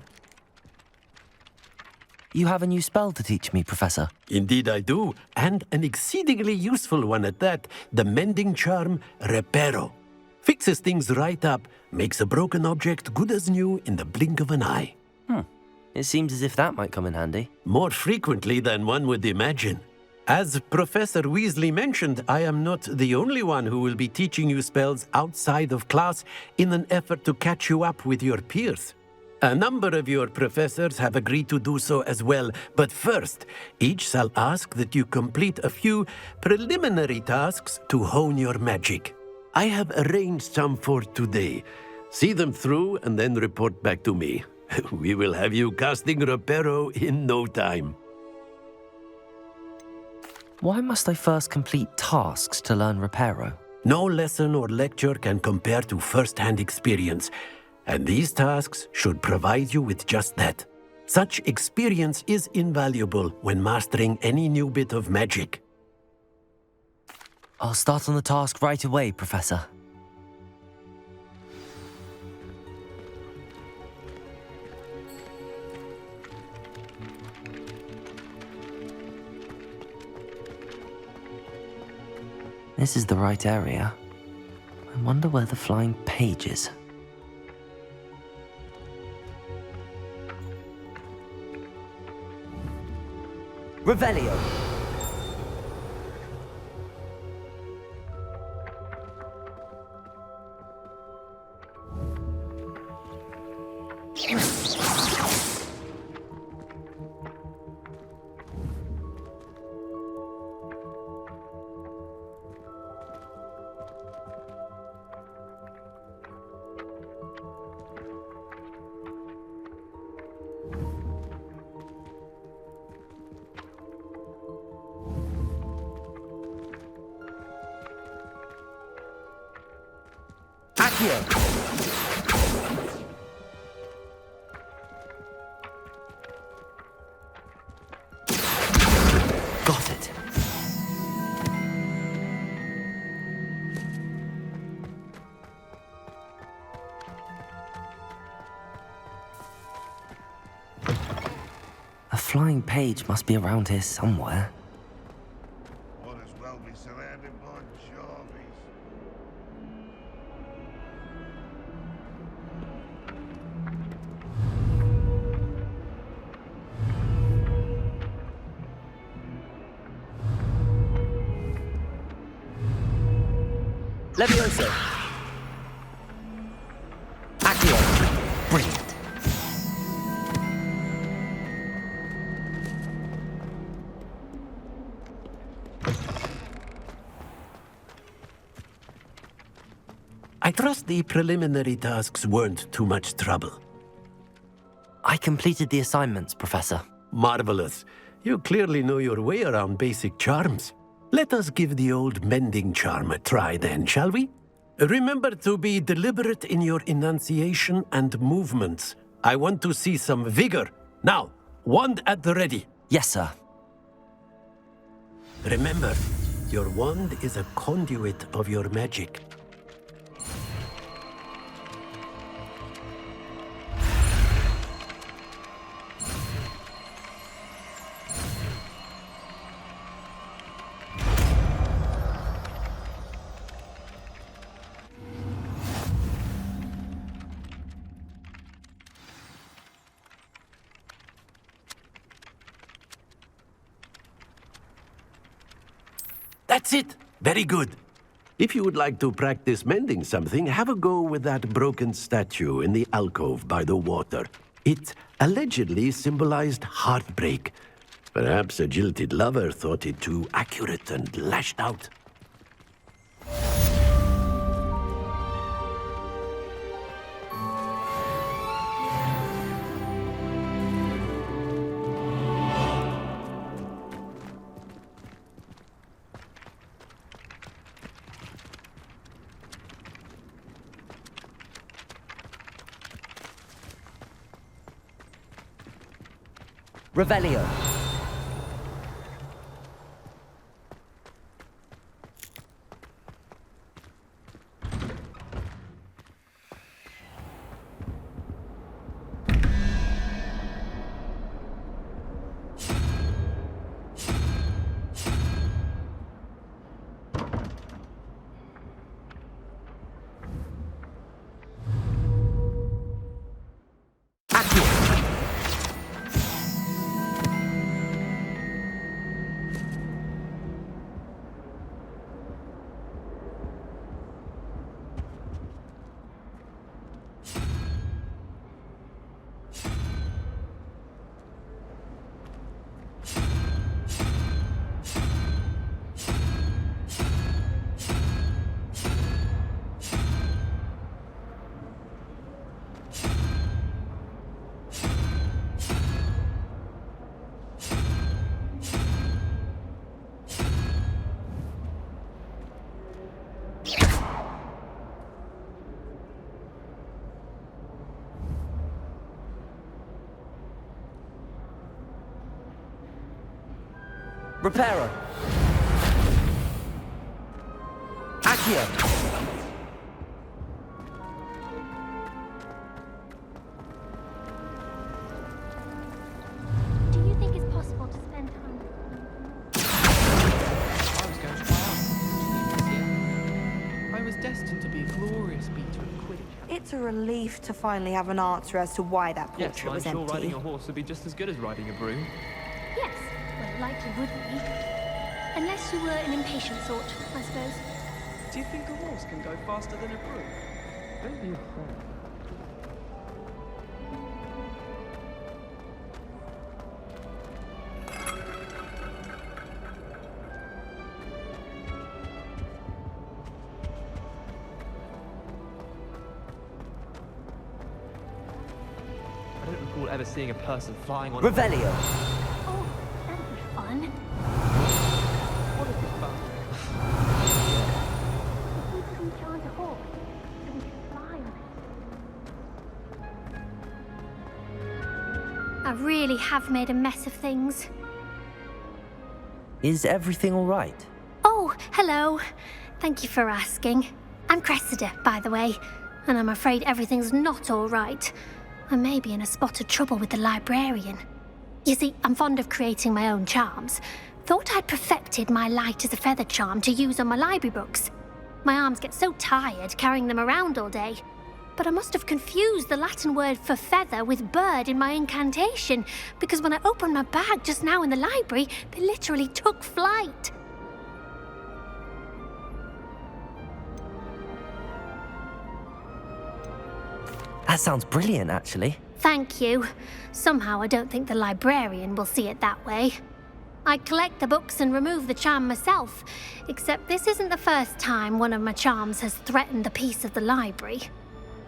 [SPEAKER 2] You have a new spell to teach me, Professor.
[SPEAKER 7] Indeed I do, and an exceedingly useful one at that. The mending charm, Reparo. Fixes things right up, makes a broken object good as new in the blink of an eye.
[SPEAKER 2] It seems as if that might come in handy.
[SPEAKER 7] More frequently than one would imagine. As Professor Weasley mentioned, I am not the only one who will be teaching you spells outside of class in an effort to catch you up with your peers. A number of your professors have agreed to do so as well, but first, each shall ask that you complete a few preliminary tasks to hone your magic. I have arranged some for today. See them through and then report back to me. We will have you casting Reparo in no time.
[SPEAKER 2] Why must I first complete tasks to learn Reparo?
[SPEAKER 7] No lesson or lecture can compare to first-hand experience, and these tasks should provide you with just that. Such experience is invaluable when mastering any new bit of magic.
[SPEAKER 2] I'll start on the task right away, Professor. This is the right area. I wonder where the flying page is. Revelio! Got it. A flying page must be around here somewhere.
[SPEAKER 18] Might as well be surrounded by Jarvis.
[SPEAKER 2] Levioso. Accio. Brilliant.
[SPEAKER 7] I trust the preliminary tasks weren't too much trouble.
[SPEAKER 2] I completed the assignments, Professor.
[SPEAKER 7] Marvelous. You clearly know your way around basic charms. Let us give the old mending charm a try then, shall we? Remember to be deliberate in your enunciation and movements. I want to see some vigor. Now, wand at the ready.
[SPEAKER 2] Yes, sir.
[SPEAKER 7] Remember, your wand is a conduit of your magic. That's it! Very good. If you would like to practice mending something, have a go with that broken statue in the alcove by the water. It allegedly symbolized heartbreak. Perhaps a jilted lover thought it too accurate and lashed out.
[SPEAKER 2] Revelio. Reparo. Accio.
[SPEAKER 10] Do you think it's possible to spend time?
[SPEAKER 1] I was going to try out this year. I was destined to be a glorious beater of Quidditch.
[SPEAKER 3] It's a relief to finally have an answer as to why that portrait
[SPEAKER 1] Yes, I'm
[SPEAKER 3] was
[SPEAKER 1] sure
[SPEAKER 3] empty.
[SPEAKER 1] riding a horse would be just as good as riding a broom.
[SPEAKER 10] Yes, well, it likely would be. Unless you were an impatient sort, I suppose.
[SPEAKER 11] Do you think a horse can go faster than a broom?
[SPEAKER 1] Don't be afraid. I don't recall ever seeing a person flying on
[SPEAKER 2] Revelio.
[SPEAKER 10] Oh, that'd be fun.
[SPEAKER 1] What is it fun?
[SPEAKER 10] If we could enchant a horse, so we could fly on it. I really have made a mess of things.
[SPEAKER 2] Is everything all right?
[SPEAKER 10] Oh, hello. Thank you for asking. I'm Cressida, by the way, and I'm afraid everything's not all right. I may be in a spot of trouble with the librarian. You see, I'm fond of creating my own charms. Thought I'd perfected my light as a feather charm to use on my library books. My arms get so tired carrying them around all day. But I must have confused the Latin word for feather with bird in my incantation, because when I opened my bag just now in the library, they literally took flight.
[SPEAKER 2] That sounds brilliant, actually.
[SPEAKER 10] Thank you. Somehow I don't think the librarian will see it that way. I collect the books and remove the charm myself, except this isn't the first time one of my charms has threatened the peace of the library.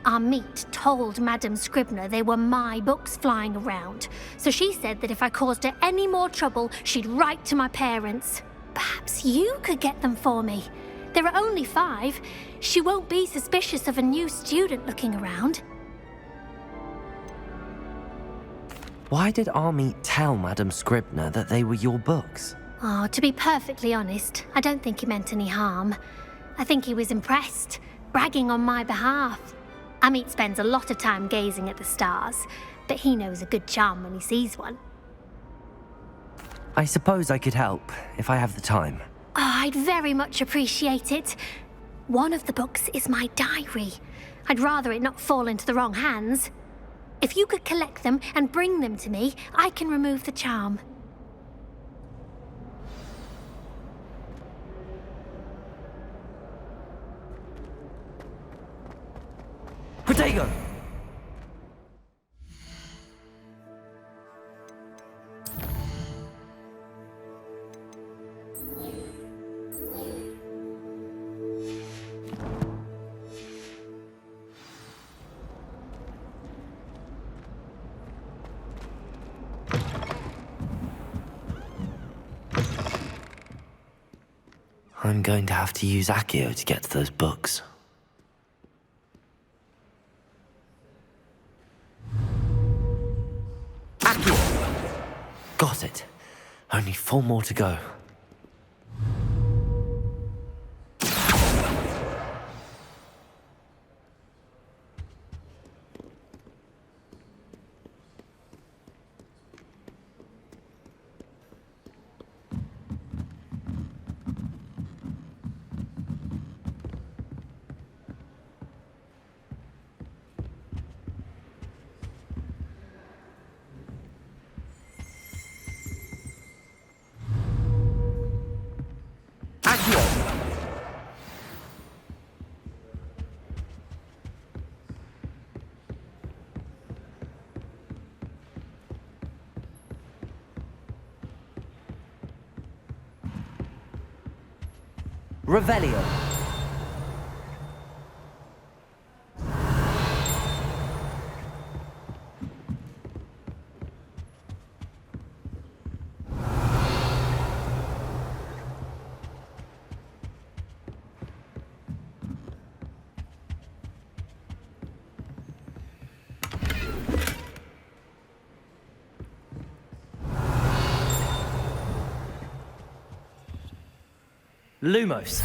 [SPEAKER 10] Our meet told Madame Scribner they were my books flying around, so she said that if I caused her any more trouble, she'd write to my parents. Perhaps you could get them for me. There are only 5. She won't be suspicious of a new student looking around.
[SPEAKER 2] Why did Army tell Madam Scribner that they were your books?
[SPEAKER 10] Oh, to be perfectly honest, I don't think he meant any harm. I think he was impressed, bragging on my behalf. Amit spends a lot of time gazing at the stars, but he knows a good charm when he sees one.
[SPEAKER 2] I suppose I could help, if I have the time.
[SPEAKER 10] Oh, I'd very much appreciate it. One of the books is my diary. I'd rather it not fall into the wrong hands. If you could collect them and bring them to me, I can remove the charm.
[SPEAKER 2] Protego! I'm going to have to use Accio to get to those books. Accio! Got it. Only 4 more to go. Revelio. Lumos.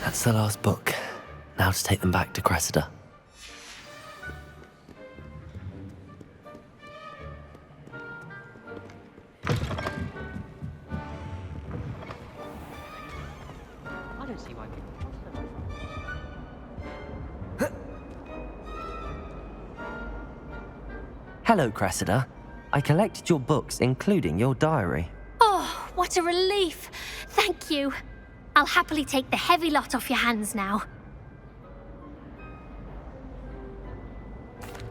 [SPEAKER 2] That's the last book. Now to take them back to Cressida.
[SPEAKER 5] don't see why people...
[SPEAKER 2] Hello, Cressida. I collected your books, including your diary.
[SPEAKER 10] Oh, what a relief. Thank you. I'll happily take the heavy lot off your hands now.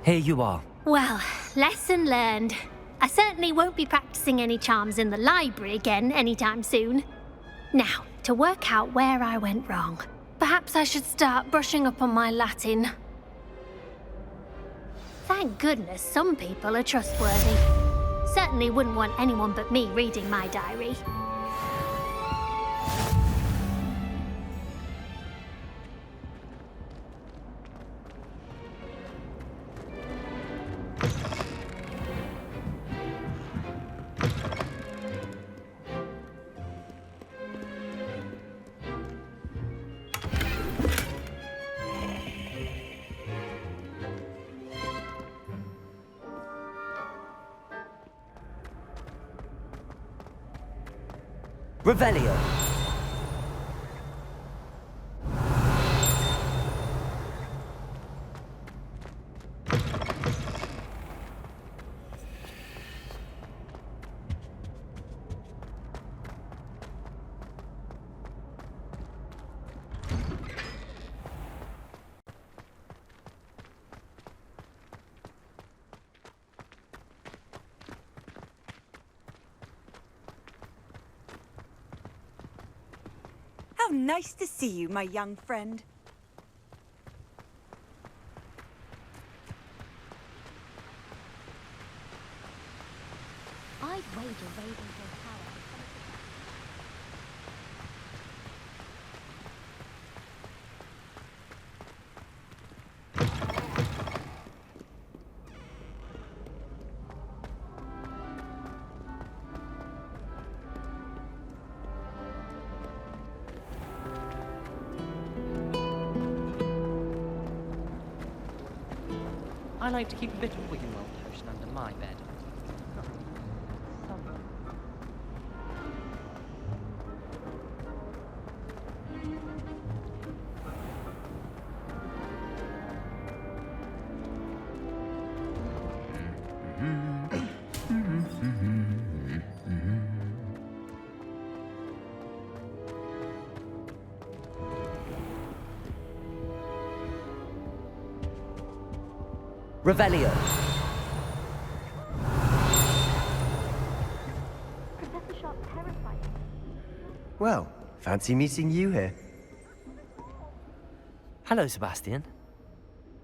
[SPEAKER 2] Here you are.
[SPEAKER 10] Well, lesson learned. I certainly won't be practicing any charms in the library again anytime soon. Now, to work out where I went wrong. Perhaps I should start brushing up on my Latin. Thank goodness some people are trustworthy. Certainly wouldn't want anyone but me reading my diary.
[SPEAKER 2] Revelio.
[SPEAKER 14] How nice to see you, my young friend.
[SPEAKER 4] I'd wager Ravenhill Tower.
[SPEAKER 5] I like to keep a bit of Wiggenweld potion under my bed.
[SPEAKER 2] Revelio.
[SPEAKER 3] Professor Sharp's terrifying.
[SPEAKER 8] Well, fancy meeting you here.
[SPEAKER 2] Hello, Sebastian.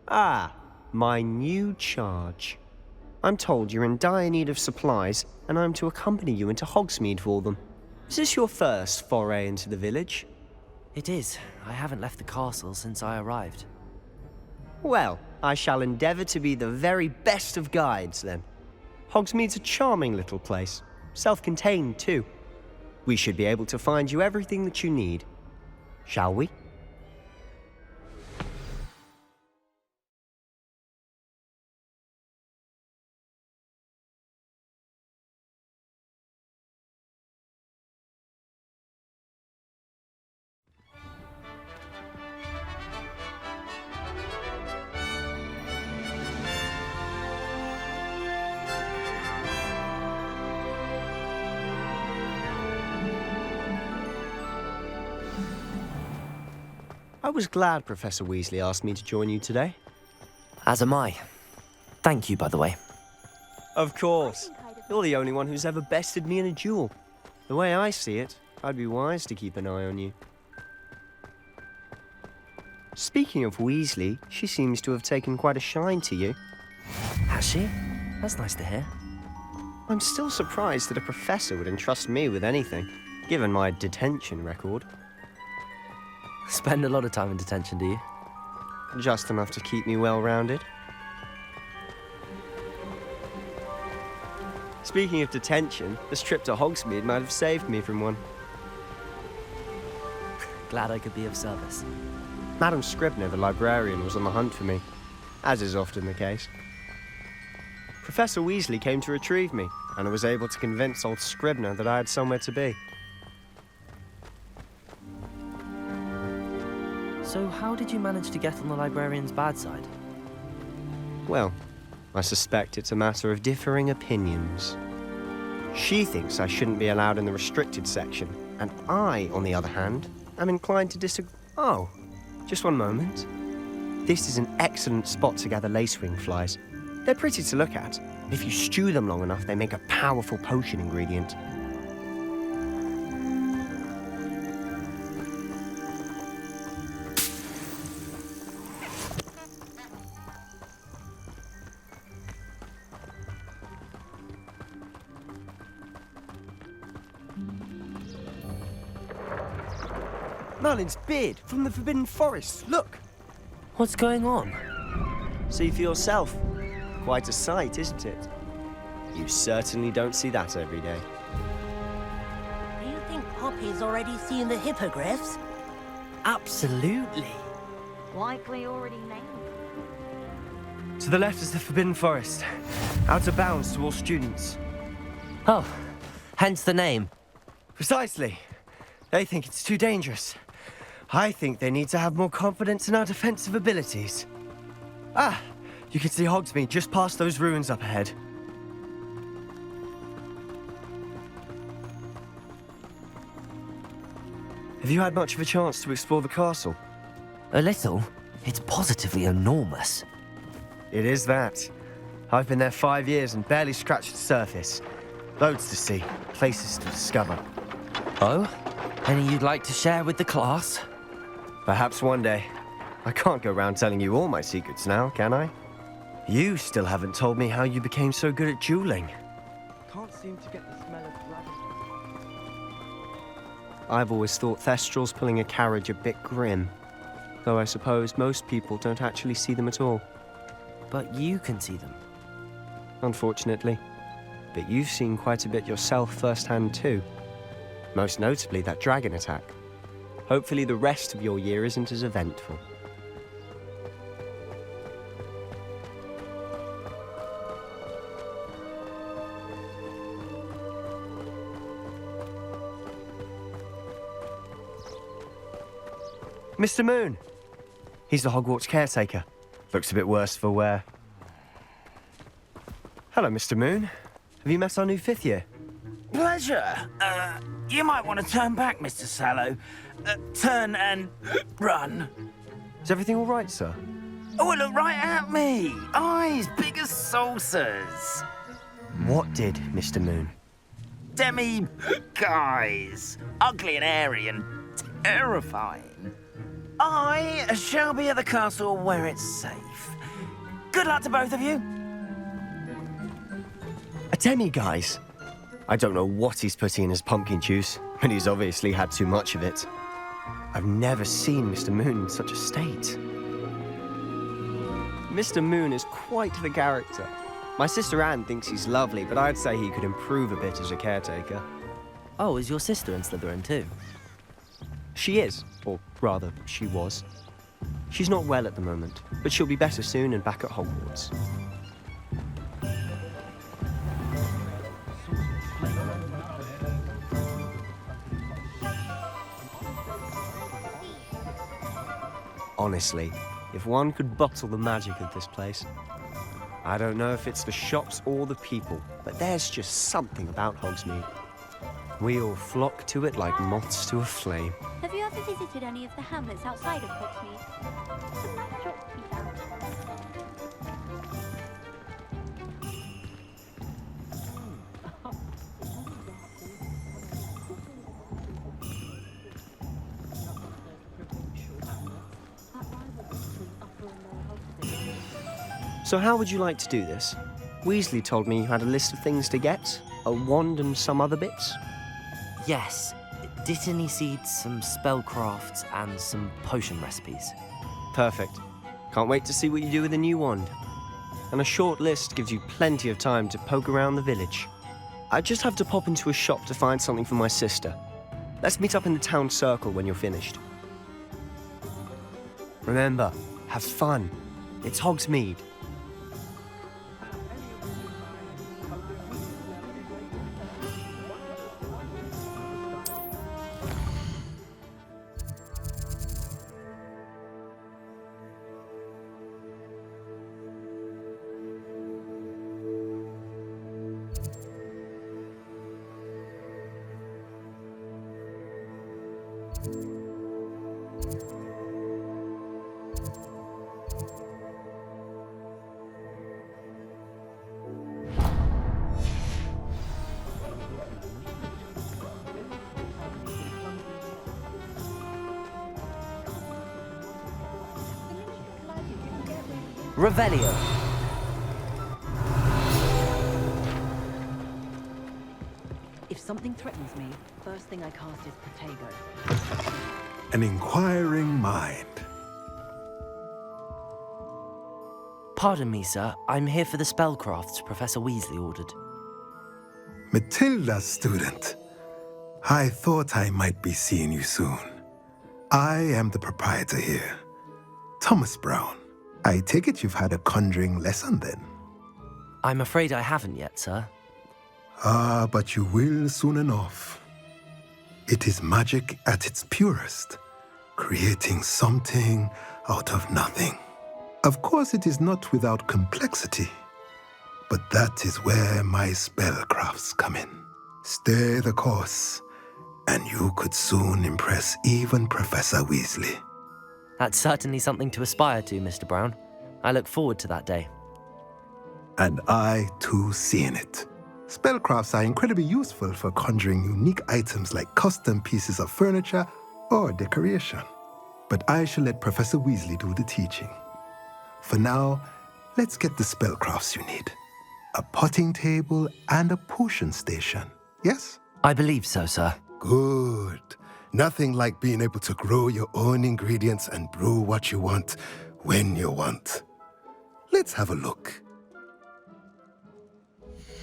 [SPEAKER 8] Ah, my new charge. I'm told you're in dire need of supplies, and I'm to accompany you into Hogsmeade for them. Is this your first foray into the village?
[SPEAKER 2] It is. I haven't left the castle since I arrived.
[SPEAKER 8] Well, I shall endeavour to be the very best of guides, then. Hogsmeade's a charming little place. Self-contained, too. We should be able to find you everything that you need. Shall we? I was glad Professor Weasley asked me to join you today.
[SPEAKER 2] As am I. Thank you, by the way.
[SPEAKER 8] Of course. You're the only one who's ever bested me in a duel. The way I see it, I'd be wise to keep an eye on you. Speaking of Weasley, she seems to have taken quite a shine to you.
[SPEAKER 2] Has she? That's nice to hear.
[SPEAKER 8] I'm still surprised that a professor would entrust me with anything, given my detention record.
[SPEAKER 2] Spend a lot of time in detention, do you?
[SPEAKER 8] Just enough to keep me well-rounded. Speaking of detention, this trip to Hogsmeade might have saved me from one.
[SPEAKER 2] Glad I could be of service.
[SPEAKER 8] Madam Scribner, the librarian, was on the hunt for me, as is often the case. Professor Weasley came to retrieve me, and I was able to convince old Scribner that I had somewhere to be.
[SPEAKER 2] So how did you manage to get on the librarian's bad side?
[SPEAKER 8] Well, I suspect it's a matter of differing opinions. She thinks I shouldn't be allowed in the restricted section, and I, on the other hand, am inclined to disagree. Oh, just one moment. This is an excellent spot to gather lacewing flies. They're pretty to look at. If you stew them long enough, they make a powerful potion ingredient. Merlin's beard from the Forbidden Forest. Look!
[SPEAKER 2] What's going on?
[SPEAKER 8] See for yourself. Quite a sight, isn't it? You certainly don't see that every day.
[SPEAKER 13] Do you think Poppy's already seen the hippogriffs?
[SPEAKER 2] Absolutely.
[SPEAKER 4] Likely already named.
[SPEAKER 8] To the left is the Forbidden Forest. Out of bounds to all students.
[SPEAKER 2] Oh, hence the name.
[SPEAKER 8] Precisely. They think it's too dangerous. I think they need to have more confidence in our defensive abilities. Ah, you can see Hogsmeade just past those ruins up ahead. Have you had much of a chance to explore the castle?
[SPEAKER 2] A little. It's positively enormous.
[SPEAKER 8] It is that. I've been there 5 years and barely scratched the surface. Loads to see, places to discover.
[SPEAKER 2] Oh? Any you'd like to share with the class?
[SPEAKER 8] Perhaps one day. I can't go around telling you all my secrets now, can I? You still haven't told me how you became so good at dueling.
[SPEAKER 11] Can't seem to get the smell of dragon.
[SPEAKER 8] I've always thought Thestrals pulling a carriage a bit grim. Though I suppose most people don't actually see them at all.
[SPEAKER 2] But you can see them.
[SPEAKER 8] Unfortunately. But you've seen quite a bit yourself firsthand too. Most notably that dragon attack. Hopefully the rest of your year isn't as eventful. Mr. Moon! He's the Hogwarts caretaker. Looks a bit worse for wear. Hello, Mr. Moon. Have you met our new 5th year?
[SPEAKER 19] Pleasure. You might want to turn back, Mr. Sallow. Turn and run.
[SPEAKER 8] Is everything all right, sir?
[SPEAKER 19] Oh, look right at me. Eyes big as saucers.
[SPEAKER 8] What did, Mr. Moon?
[SPEAKER 19] Guys. Ugly and airy and terrifying. I shall be at the castle where it's safe. Good luck to both of you.
[SPEAKER 8] A demi-guise? I don't know what he's putting in his pumpkin juice, but he's obviously had too much of it. I've never seen Mr. Moon in such a state. Mr. Moon is quite the character. My sister Anne thinks he's lovely, but I'd say he could improve a bit as a caretaker.
[SPEAKER 2] Oh, is your sister in Slytherin too?
[SPEAKER 8] She is, or rather, she was. She's not well at the moment, but she'll be better soon and back at Hogwarts. Honestly, if one could bottle the magic of this place. I don't know if it's the shops or the people, but there's just something about Hogsmeade. We all flock to it like moths to a flame.
[SPEAKER 16] Have you ever visited any of the hamlets outside of Hogsmeade? Some nice shops to be found.
[SPEAKER 8] So how would you like to do this? Weasley told me you had a list of things to get, a wand and some other bits.
[SPEAKER 2] Yes. Dittany seeds, some spellcrafts, and some potion recipes.
[SPEAKER 8] Perfect. Can't wait to see what you do with the new wand. And a short list gives you plenty of time to poke around the village. I just have to pop into a shop to find something for my sister. Let's meet up in the town circle when you're finished. Remember, have fun. It's Hogsmeade.
[SPEAKER 2] Revelio.
[SPEAKER 20] If something threatens me, first thing I cast is Protego.
[SPEAKER 21] An inquiring mind.
[SPEAKER 2] Pardon me, sir. I'm here for the spellcrafts Professor Weasley ordered.
[SPEAKER 21] Matilda's student. I thought I might be seeing you soon. I am the proprietor here, Thomas Brown. I take it you've had a conjuring lesson then?
[SPEAKER 2] I'm afraid I haven't yet, sir.
[SPEAKER 21] Ah, but you will soon enough. It is magic at its purest, creating something out of nothing. Of course, it is not without complexity, but that is where my spellcrafts come in. Stay the course, and you could soon impress even Professor Weasley.
[SPEAKER 2] That's certainly something to aspire to, Mr. Brown. I look forward to that day.
[SPEAKER 21] And I, too, see in it. Spellcrafts are incredibly useful for conjuring unique items like custom pieces of furniture or decoration. But I shall let Professor Weasley do the teaching. For now, let's get the spellcrafts you need. A potting table and a potion station, yes?
[SPEAKER 2] I believe so, sir.
[SPEAKER 21] Good. Nothing like being able to grow your own ingredients and brew what you want when you want. Let's have a look.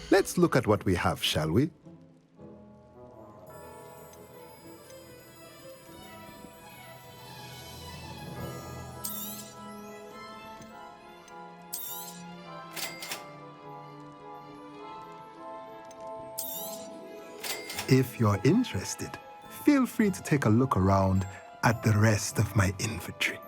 [SPEAKER 21] Let's look at what we have, shall we? If you're interested, feel free to take a look around at the rest of my inventory.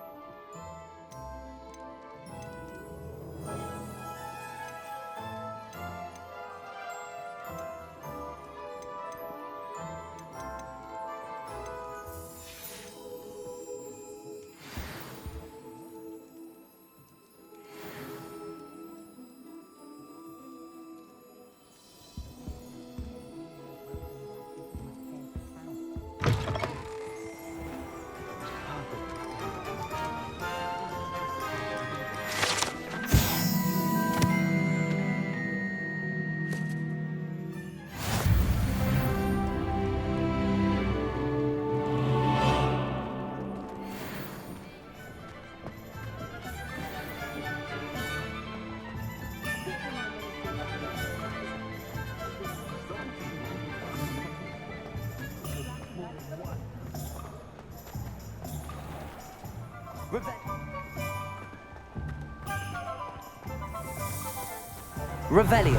[SPEAKER 2] Revelio.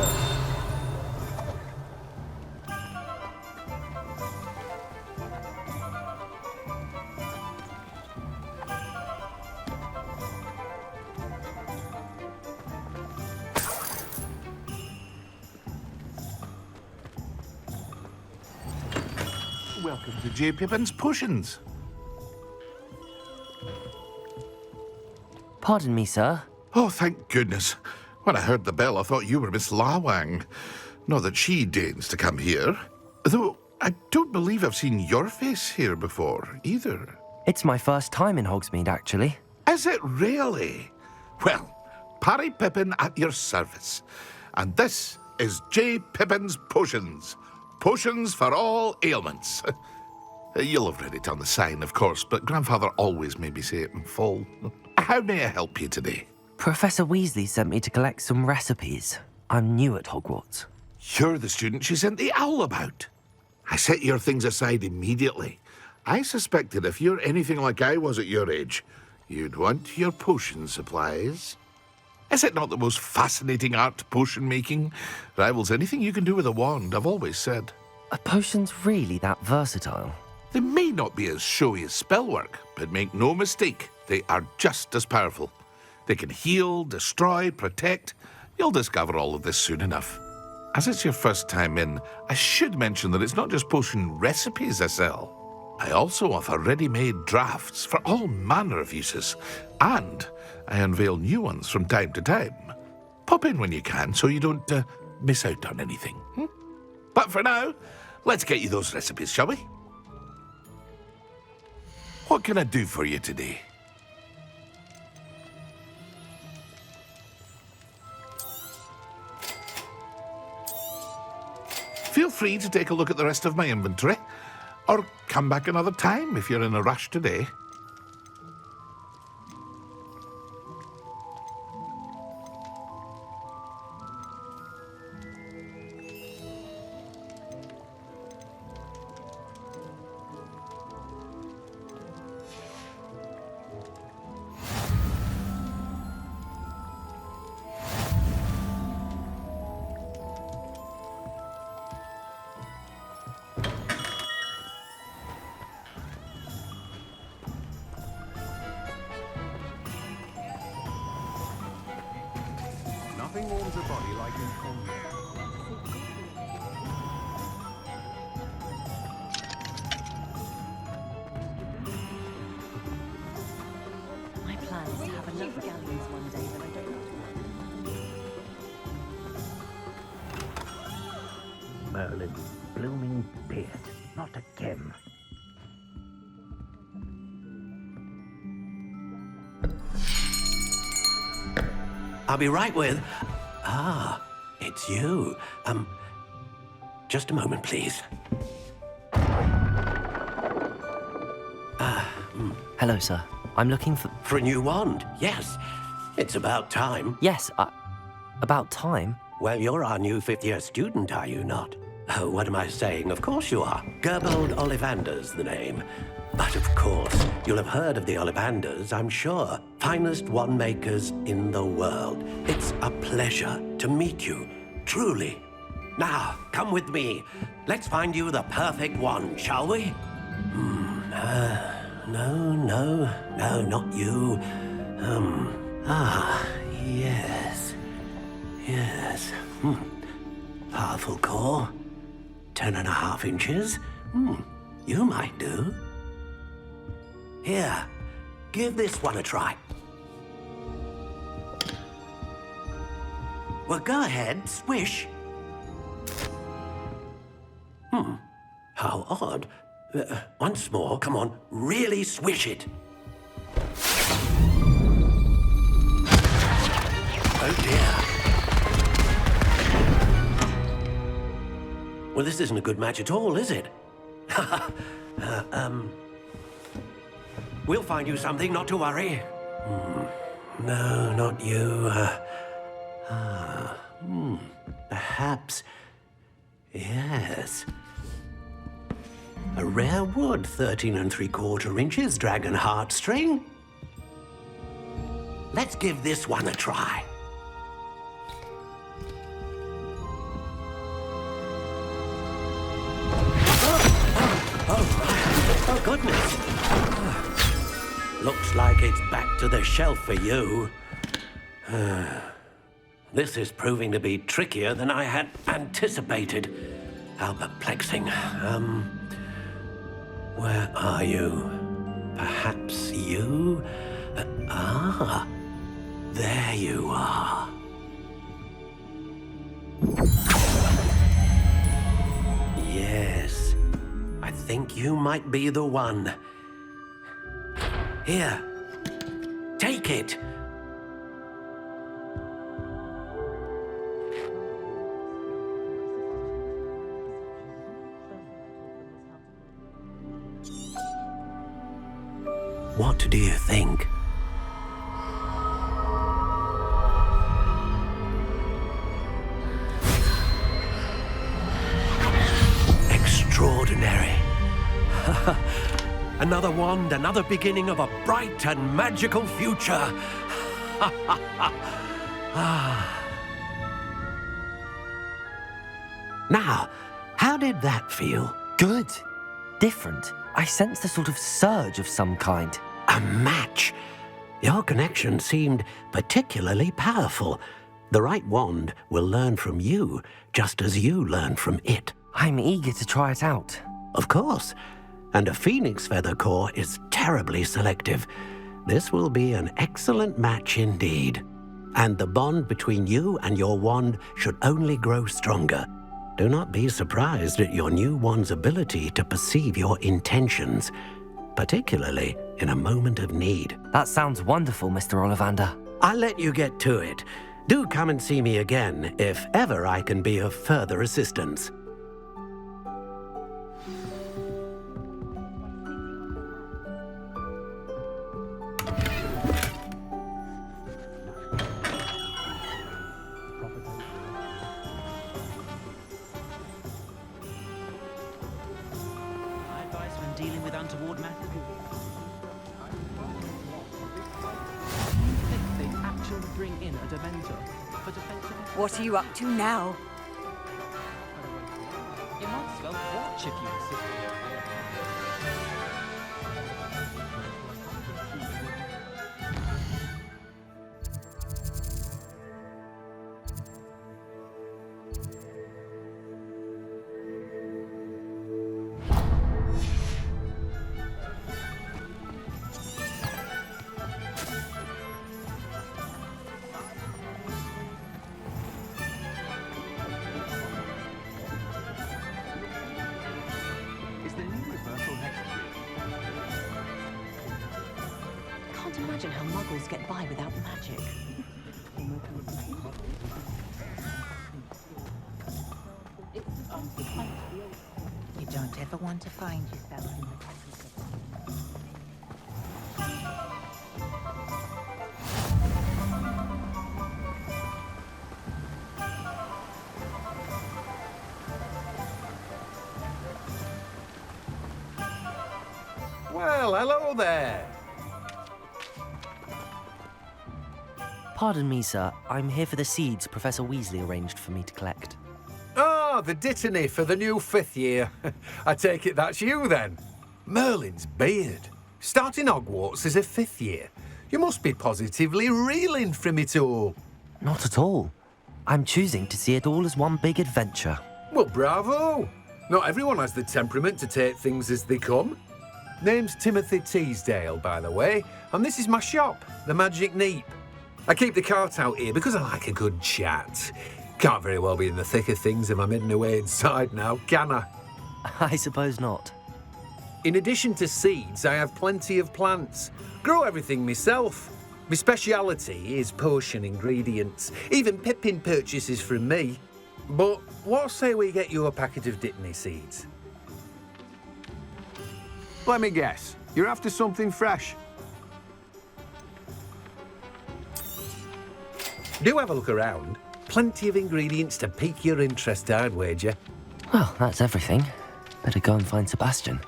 [SPEAKER 18] Welcome to J. Pippin's Potions.
[SPEAKER 2] Pardon me, sir.
[SPEAKER 18] Oh, thank goodness. When I heard the bell, I thought you were Miss Lawang. Not that she deigns to come here. Though I don't believe I've seen your face here before, either.
[SPEAKER 2] It's my first time in Hogsmeade, actually.
[SPEAKER 18] Is it really? Well, Parry Pippin at your service. And this is J. Pippin's Potions. Potions for all ailments. You'll have read it on the sign, of course, but Grandfather always made me say it in full. How may I help you today?
[SPEAKER 2] Professor Weasley sent me to collect some recipes. I'm new at Hogwarts.
[SPEAKER 18] You're the student she sent the owl about. I set your things aside immediately. I suspected if you're anything like I was at your age, you'd want your potion supplies. Is it not the most fascinating art, potion making? Rivals anything you can do with a wand, I've always said.
[SPEAKER 2] Are potions really that versatile?
[SPEAKER 18] They may not be as showy as spellwork, but make no mistake, they are just as powerful. They can heal, destroy, protect. You'll discover all of this soon enough. As it's your first time in, I should mention that it's not just potion recipes I sell. I also offer ready-made drafts for all manner of uses, and I unveil new ones from time to time. Pop in when you can so you don't miss out on anything. But for now, let's get you those recipes, shall we? What can I do for you today? Feel free to take a look at the rest of my inventory, or come back another time if you're in a rush today.
[SPEAKER 6] Nothing warms a body like insomnia.
[SPEAKER 20] My plan is to have enough galleons one day that I don't have to work.
[SPEAKER 7] Merlin, blooming beard, not again. I'll be right with... Ah, it's you. Just a moment, please.
[SPEAKER 2] Hello, sir. I'm looking for...
[SPEAKER 7] For a new wand, yes. It's about time.
[SPEAKER 2] Yes, about time?
[SPEAKER 7] Well, you're our new fifth-year student, are you not? Oh, what am I saying? Of course you are. Gerbold Ollivander's the name. But of course, you'll have heard of the Ollivanders, I'm sure. Finest wand makers in the world. It's a pleasure to meet you, truly. Now, come with me. Let's find you the perfect wand, shall we? No, not you. Yes. Powerful core. 10.5 inches. You might do. Here, give this one a try. Well, go ahead, swish. How odd. Once more, come on, really swish it. Oh dear. Well, this isn't a good match at all, is it? We'll find you something, not to worry. No, not you. Perhaps. Yes. A rare wood, 13 3/4 inches, dragon heartstring. Let's give this one a try. Oh, goodness. Looks like it's back to the shelf for you. This is proving to be trickier than I had anticipated. How perplexing. Where are you? Perhaps you? There you are. Yes, I think you might be the one. Here, take it. What do you think? Extraordinary. Another wand, another beginning of a bright and magical future. Now, how did that feel?
[SPEAKER 2] Good. Different. I sensed a sort of surge of some kind.
[SPEAKER 7] A match. Your connection seemed particularly powerful. The right wand will learn from you, just as you learn from it.
[SPEAKER 2] I'm eager to try it out.
[SPEAKER 7] Of course. and a phoenix feather core is terribly selective. This will be an excellent match indeed. And the bond between you and your wand should only grow stronger. Do not be surprised at your new wand's ability to perceive your intentions, particularly in a moment of need.
[SPEAKER 2] That sounds wonderful, Mr. Ollivander.
[SPEAKER 7] I'll let you get to it. Do come and see me again if ever I can be of further assistance.
[SPEAKER 12] My advice when dealing with untoward matters.
[SPEAKER 1] Think they'd actually bring in a Dementor for defensive?
[SPEAKER 14] What are you up to now?
[SPEAKER 1] You might as well watch if you insist.
[SPEAKER 6] Is there any reversal next
[SPEAKER 20] Can't imagine how muggles get by without magic.
[SPEAKER 9] You don't ever want to find yourself in the
[SPEAKER 22] Well, hello there.
[SPEAKER 2] Pardon me, sir. I'm here for the seeds Professor Weasley arranged for me to collect.
[SPEAKER 22] Ah, the dittany for the new 5th year. I take it that's you, then. Merlin's beard. Starting Hogwarts as a 5th year. You must be positively reeling from it all.
[SPEAKER 2] Not at all. I'm choosing to see it all as one big adventure.
[SPEAKER 22] Well, bravo. Not everyone has the temperament to take things as they come. Name's Timothy Teasdale, by the way, and this is my shop, the Magic Neep. I keep the cart out here because I like a good chat. Can't very well be in the thick of things if I'm hidden away inside now, can I?
[SPEAKER 2] I suppose not.
[SPEAKER 22] In addition to seeds, I have plenty of plants. Grow everything myself. My speciality is potion ingredients. Even Pippin purchases from me. But what say we get you a packet of Dittany seeds?
[SPEAKER 6] Let me guess. You're after something fresh.
[SPEAKER 22] Do have a look around. Plenty of ingredients to pique your interest, I'd wager.
[SPEAKER 2] Well, that's everything. Better go and find Sebastian.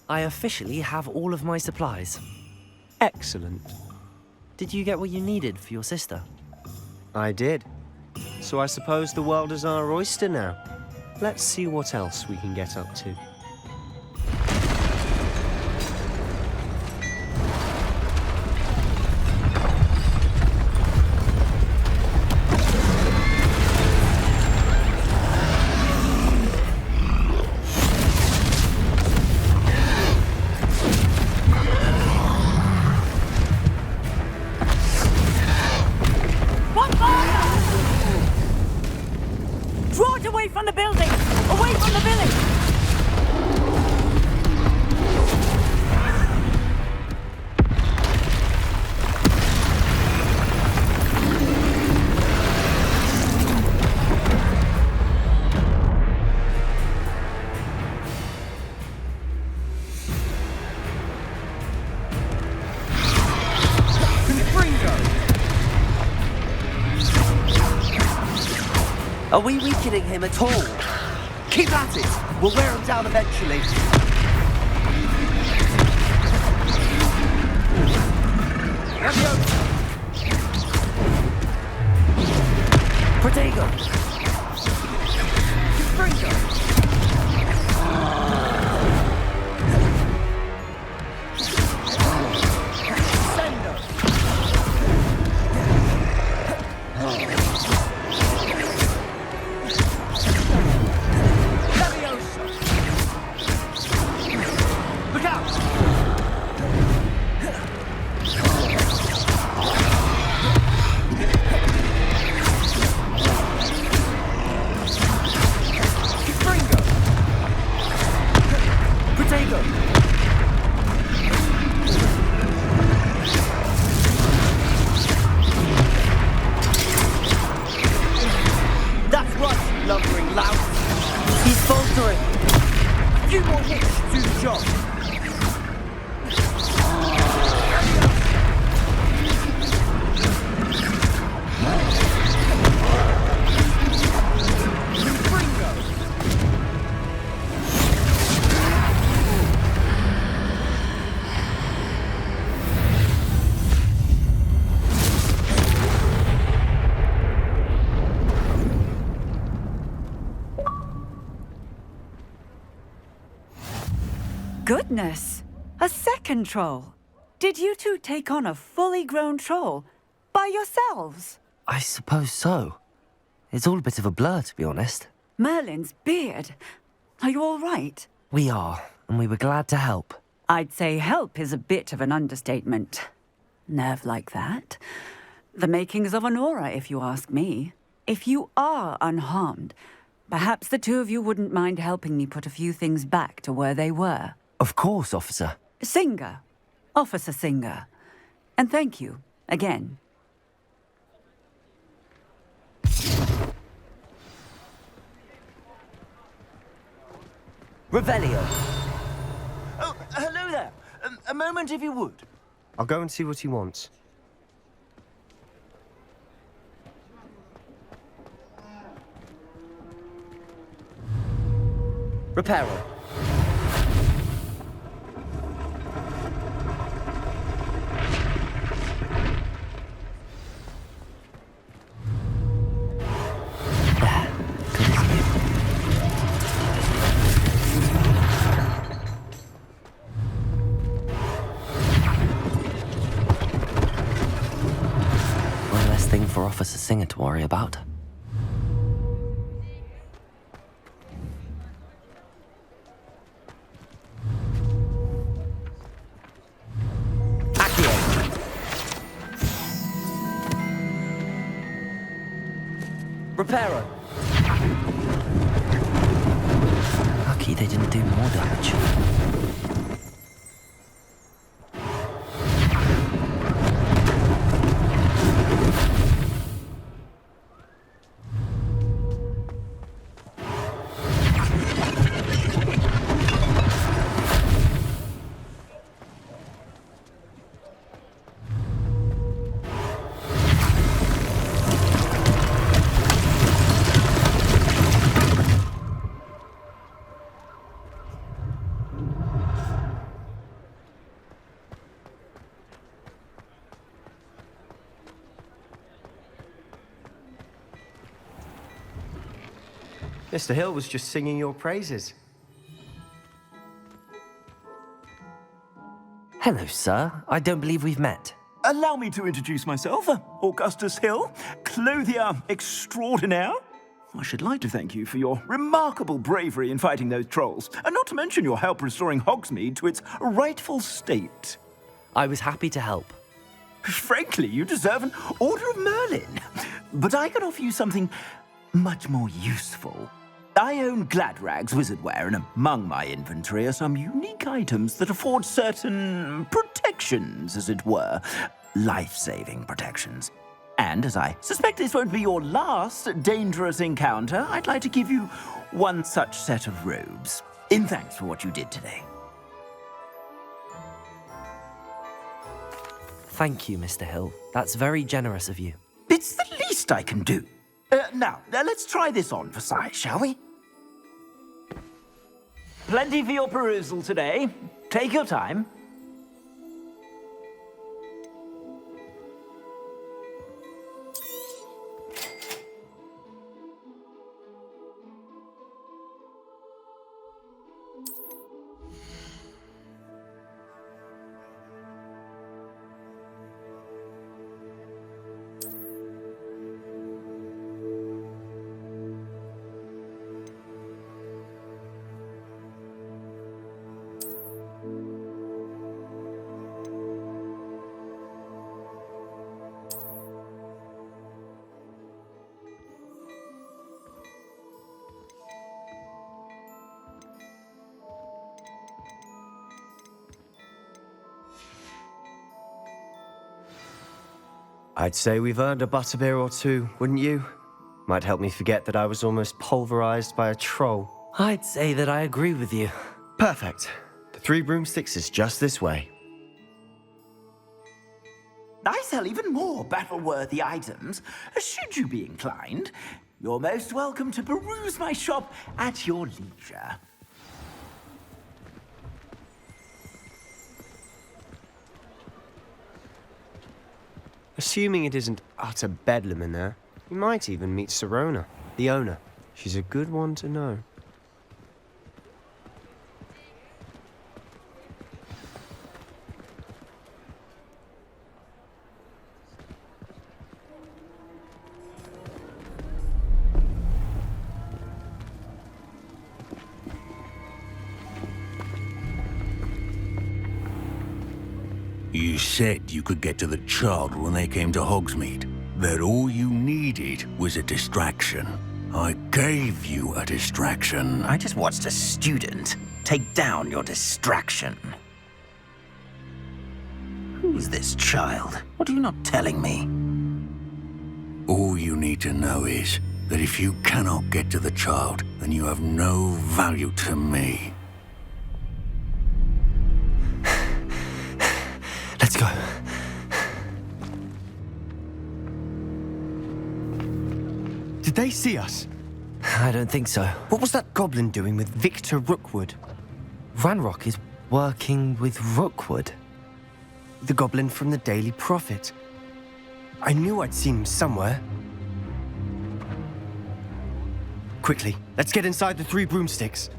[SPEAKER 2] I officially have all of my supplies.
[SPEAKER 8] Excellent.
[SPEAKER 2] Did you get what you needed for your sister?
[SPEAKER 8] I did. So I suppose the world is our oyster now. Let's see what else we can get up to.
[SPEAKER 14] building! Away from the village!
[SPEAKER 2] Are we weakening him at all?
[SPEAKER 15] Keep at it! We'll wear him down eventually.
[SPEAKER 2] Protego!
[SPEAKER 15] Look out!
[SPEAKER 2] That's right, lumbering lout. He's faltering.
[SPEAKER 15] A few more hits to do the job.
[SPEAKER 14] Goodness! A second troll! Did you two take on a fully grown troll by yourselves?
[SPEAKER 2] I suppose so. It's all a bit of a blur, to be honest.
[SPEAKER 14] Merlin's beard. Are you all right?
[SPEAKER 2] We are, and we were glad to help.
[SPEAKER 14] I'd say help is a bit of an understatement. Nerve like that. The makings of an aura, if you ask me. If you are unharmed, perhaps the two of you wouldn't mind helping me put a few things back to where they were.
[SPEAKER 2] Of course, officer.
[SPEAKER 14] Singer. Officer Singer. And thank you, again.
[SPEAKER 2] Revelio.
[SPEAKER 15] Oh, hello there. A moment if you would.
[SPEAKER 8] I'll go and see what he wants.
[SPEAKER 2] Reparo. One less thing for Officer Singer to worry about. Reparo. Lucky they didn't do more damage.
[SPEAKER 8] Mr. Hill was just singing your praises.
[SPEAKER 2] Hello, sir. I don't believe we've met.
[SPEAKER 17] Allow me to introduce myself, Augustus Hill, clothier extraordinaire. I should like to thank you for your remarkable bravery in fighting those trolls, and not to mention your help restoring Hogsmeade to its rightful state.
[SPEAKER 2] I was happy to help.
[SPEAKER 17] Frankly, you deserve an Order of Merlin. But I can offer you something much more useful. I own Gladrag's wizardwear, and among my inventory are some unique items that afford certain protections, as it were. Life-saving protections. And as I suspect this won't be your last dangerous encounter, I'd like to give you one such set of robes, in thanks for what you did today.
[SPEAKER 2] Thank you, Mr. Hill. That's very generous of you.
[SPEAKER 17] It's the least I can do. Now, let's try this on for size, shall we? Plenty for your perusal today. Take your time.
[SPEAKER 8] I'd say we've earned a butterbeer or two, wouldn't you? Might help me forget that I was almost pulverized by a troll.
[SPEAKER 2] I'd say that I agree with you.
[SPEAKER 8] Perfect. The 3 broomsticks is just this way.
[SPEAKER 17] I sell even more battle-worthy items. Should you be inclined, you're most welcome to peruse my shop at your leisure.
[SPEAKER 8] Assuming it isn't utter bedlam in there, you might even meet Sirona, the owner. She's a good one to know.
[SPEAKER 5] You said you could get to the child when they came to Hogsmeade. That all you needed was a distraction. I gave you a distraction.
[SPEAKER 19] I just watched a student take down your distraction. Who's this child? What are you not telling me?
[SPEAKER 5] All you need to know is that if you cannot get to the child, then you have no value to me.
[SPEAKER 8] Let's go. Did they see us?
[SPEAKER 2] I don't think so.
[SPEAKER 8] What was that goblin doing with Victor Rookwood?
[SPEAKER 2] Ranrock is working with Rookwood.
[SPEAKER 8] The goblin from the Daily Prophet. I knew I'd seen him somewhere. Quickly, let's get inside the 3 broomsticks.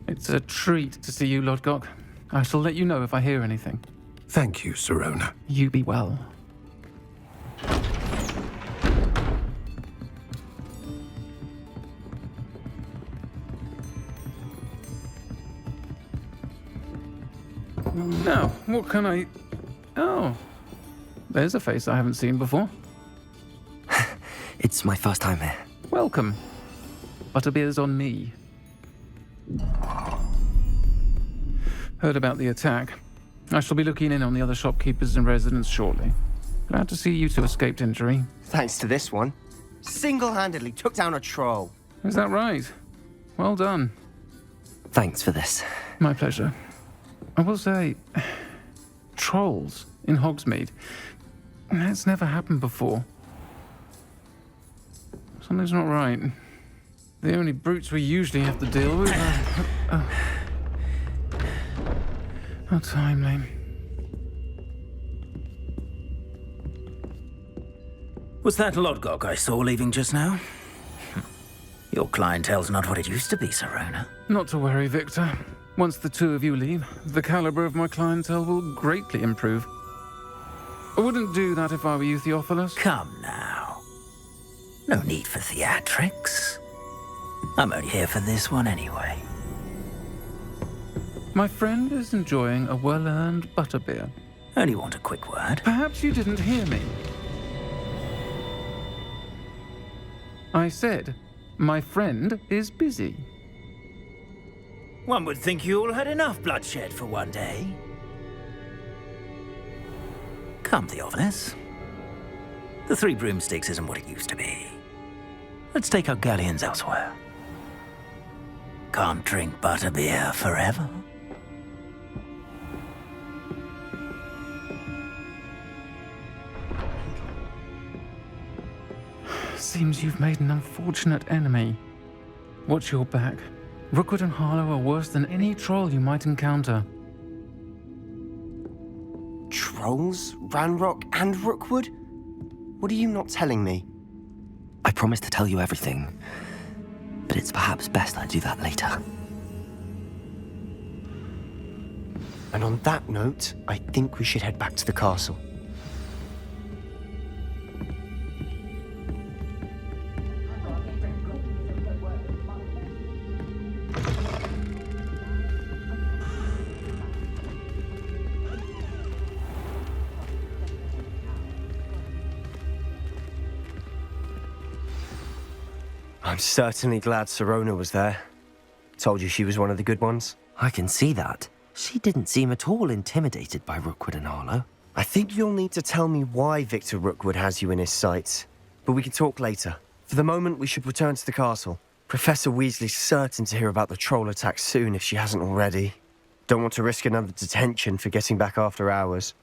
[SPEAKER 1] It's a treat to see you, Lodgok. I shall let you know if I hear anything.
[SPEAKER 18] Thank you, Sirona.
[SPEAKER 1] You be well. Now, what can I... Oh, there's a face I haven't seen before.
[SPEAKER 2] It's my first time here.
[SPEAKER 1] Welcome. Butterbeer's on me. Heard about the attack. I shall be looking in on the other shopkeepers and residents shortly. Glad to see you two escaped injury.
[SPEAKER 8] Thanks to this one. Single-handedly took down a troll.
[SPEAKER 1] Is that right? Well done.
[SPEAKER 2] Thanks for this.
[SPEAKER 1] My pleasure. I will say, trolls in Hogsmeade. That's never happened before. Something's not right. The only brutes we usually have to deal with are... How timely.
[SPEAKER 19] Was that Lodgok I saw leaving just now? Your clientele's not what it used to be, Sirona.
[SPEAKER 1] Not to worry, Victor. Once the 2 of you leave, the caliber of my clientele will greatly improve. I wouldn't do that if I were you, Theophilus.
[SPEAKER 19] Come now. No need for theatrics. I'm only here for this one anyway.
[SPEAKER 1] My friend is enjoying a well-earned butterbeer.
[SPEAKER 19] Only want a quick word.
[SPEAKER 1] Perhaps you didn't hear me. I said, my friend is busy.
[SPEAKER 15] One would think you all had enough bloodshed for one day. Come, Theophilus. The Three Broomsticks isn't what it used to be. Let's take our galleons elsewhere. Can't drink butterbeer forever.
[SPEAKER 1] Seems you've made an unfortunate enemy. Watch your back. Rookwood and Harlow are worse than any troll you might encounter.
[SPEAKER 8] Trolls? Ranrock and Rookwood? What are you not telling me?
[SPEAKER 2] I promised to tell you everything, but it's perhaps best I do that later.
[SPEAKER 8] And on that note, I think we should head back to the castle. I'm certainly glad Sirona was there. Told you she was one of the good ones.
[SPEAKER 2] I can see that. She didn't seem at all intimidated by Rookwood and Harlow.
[SPEAKER 8] I think you'll need to tell me why Victor Rookwood has you in his sights. But we can talk later. For the moment, we should return to the castle. Professor Weasley's certain to hear about the troll attack soon if she hasn't already. Don't want to risk another detention for getting back after hours.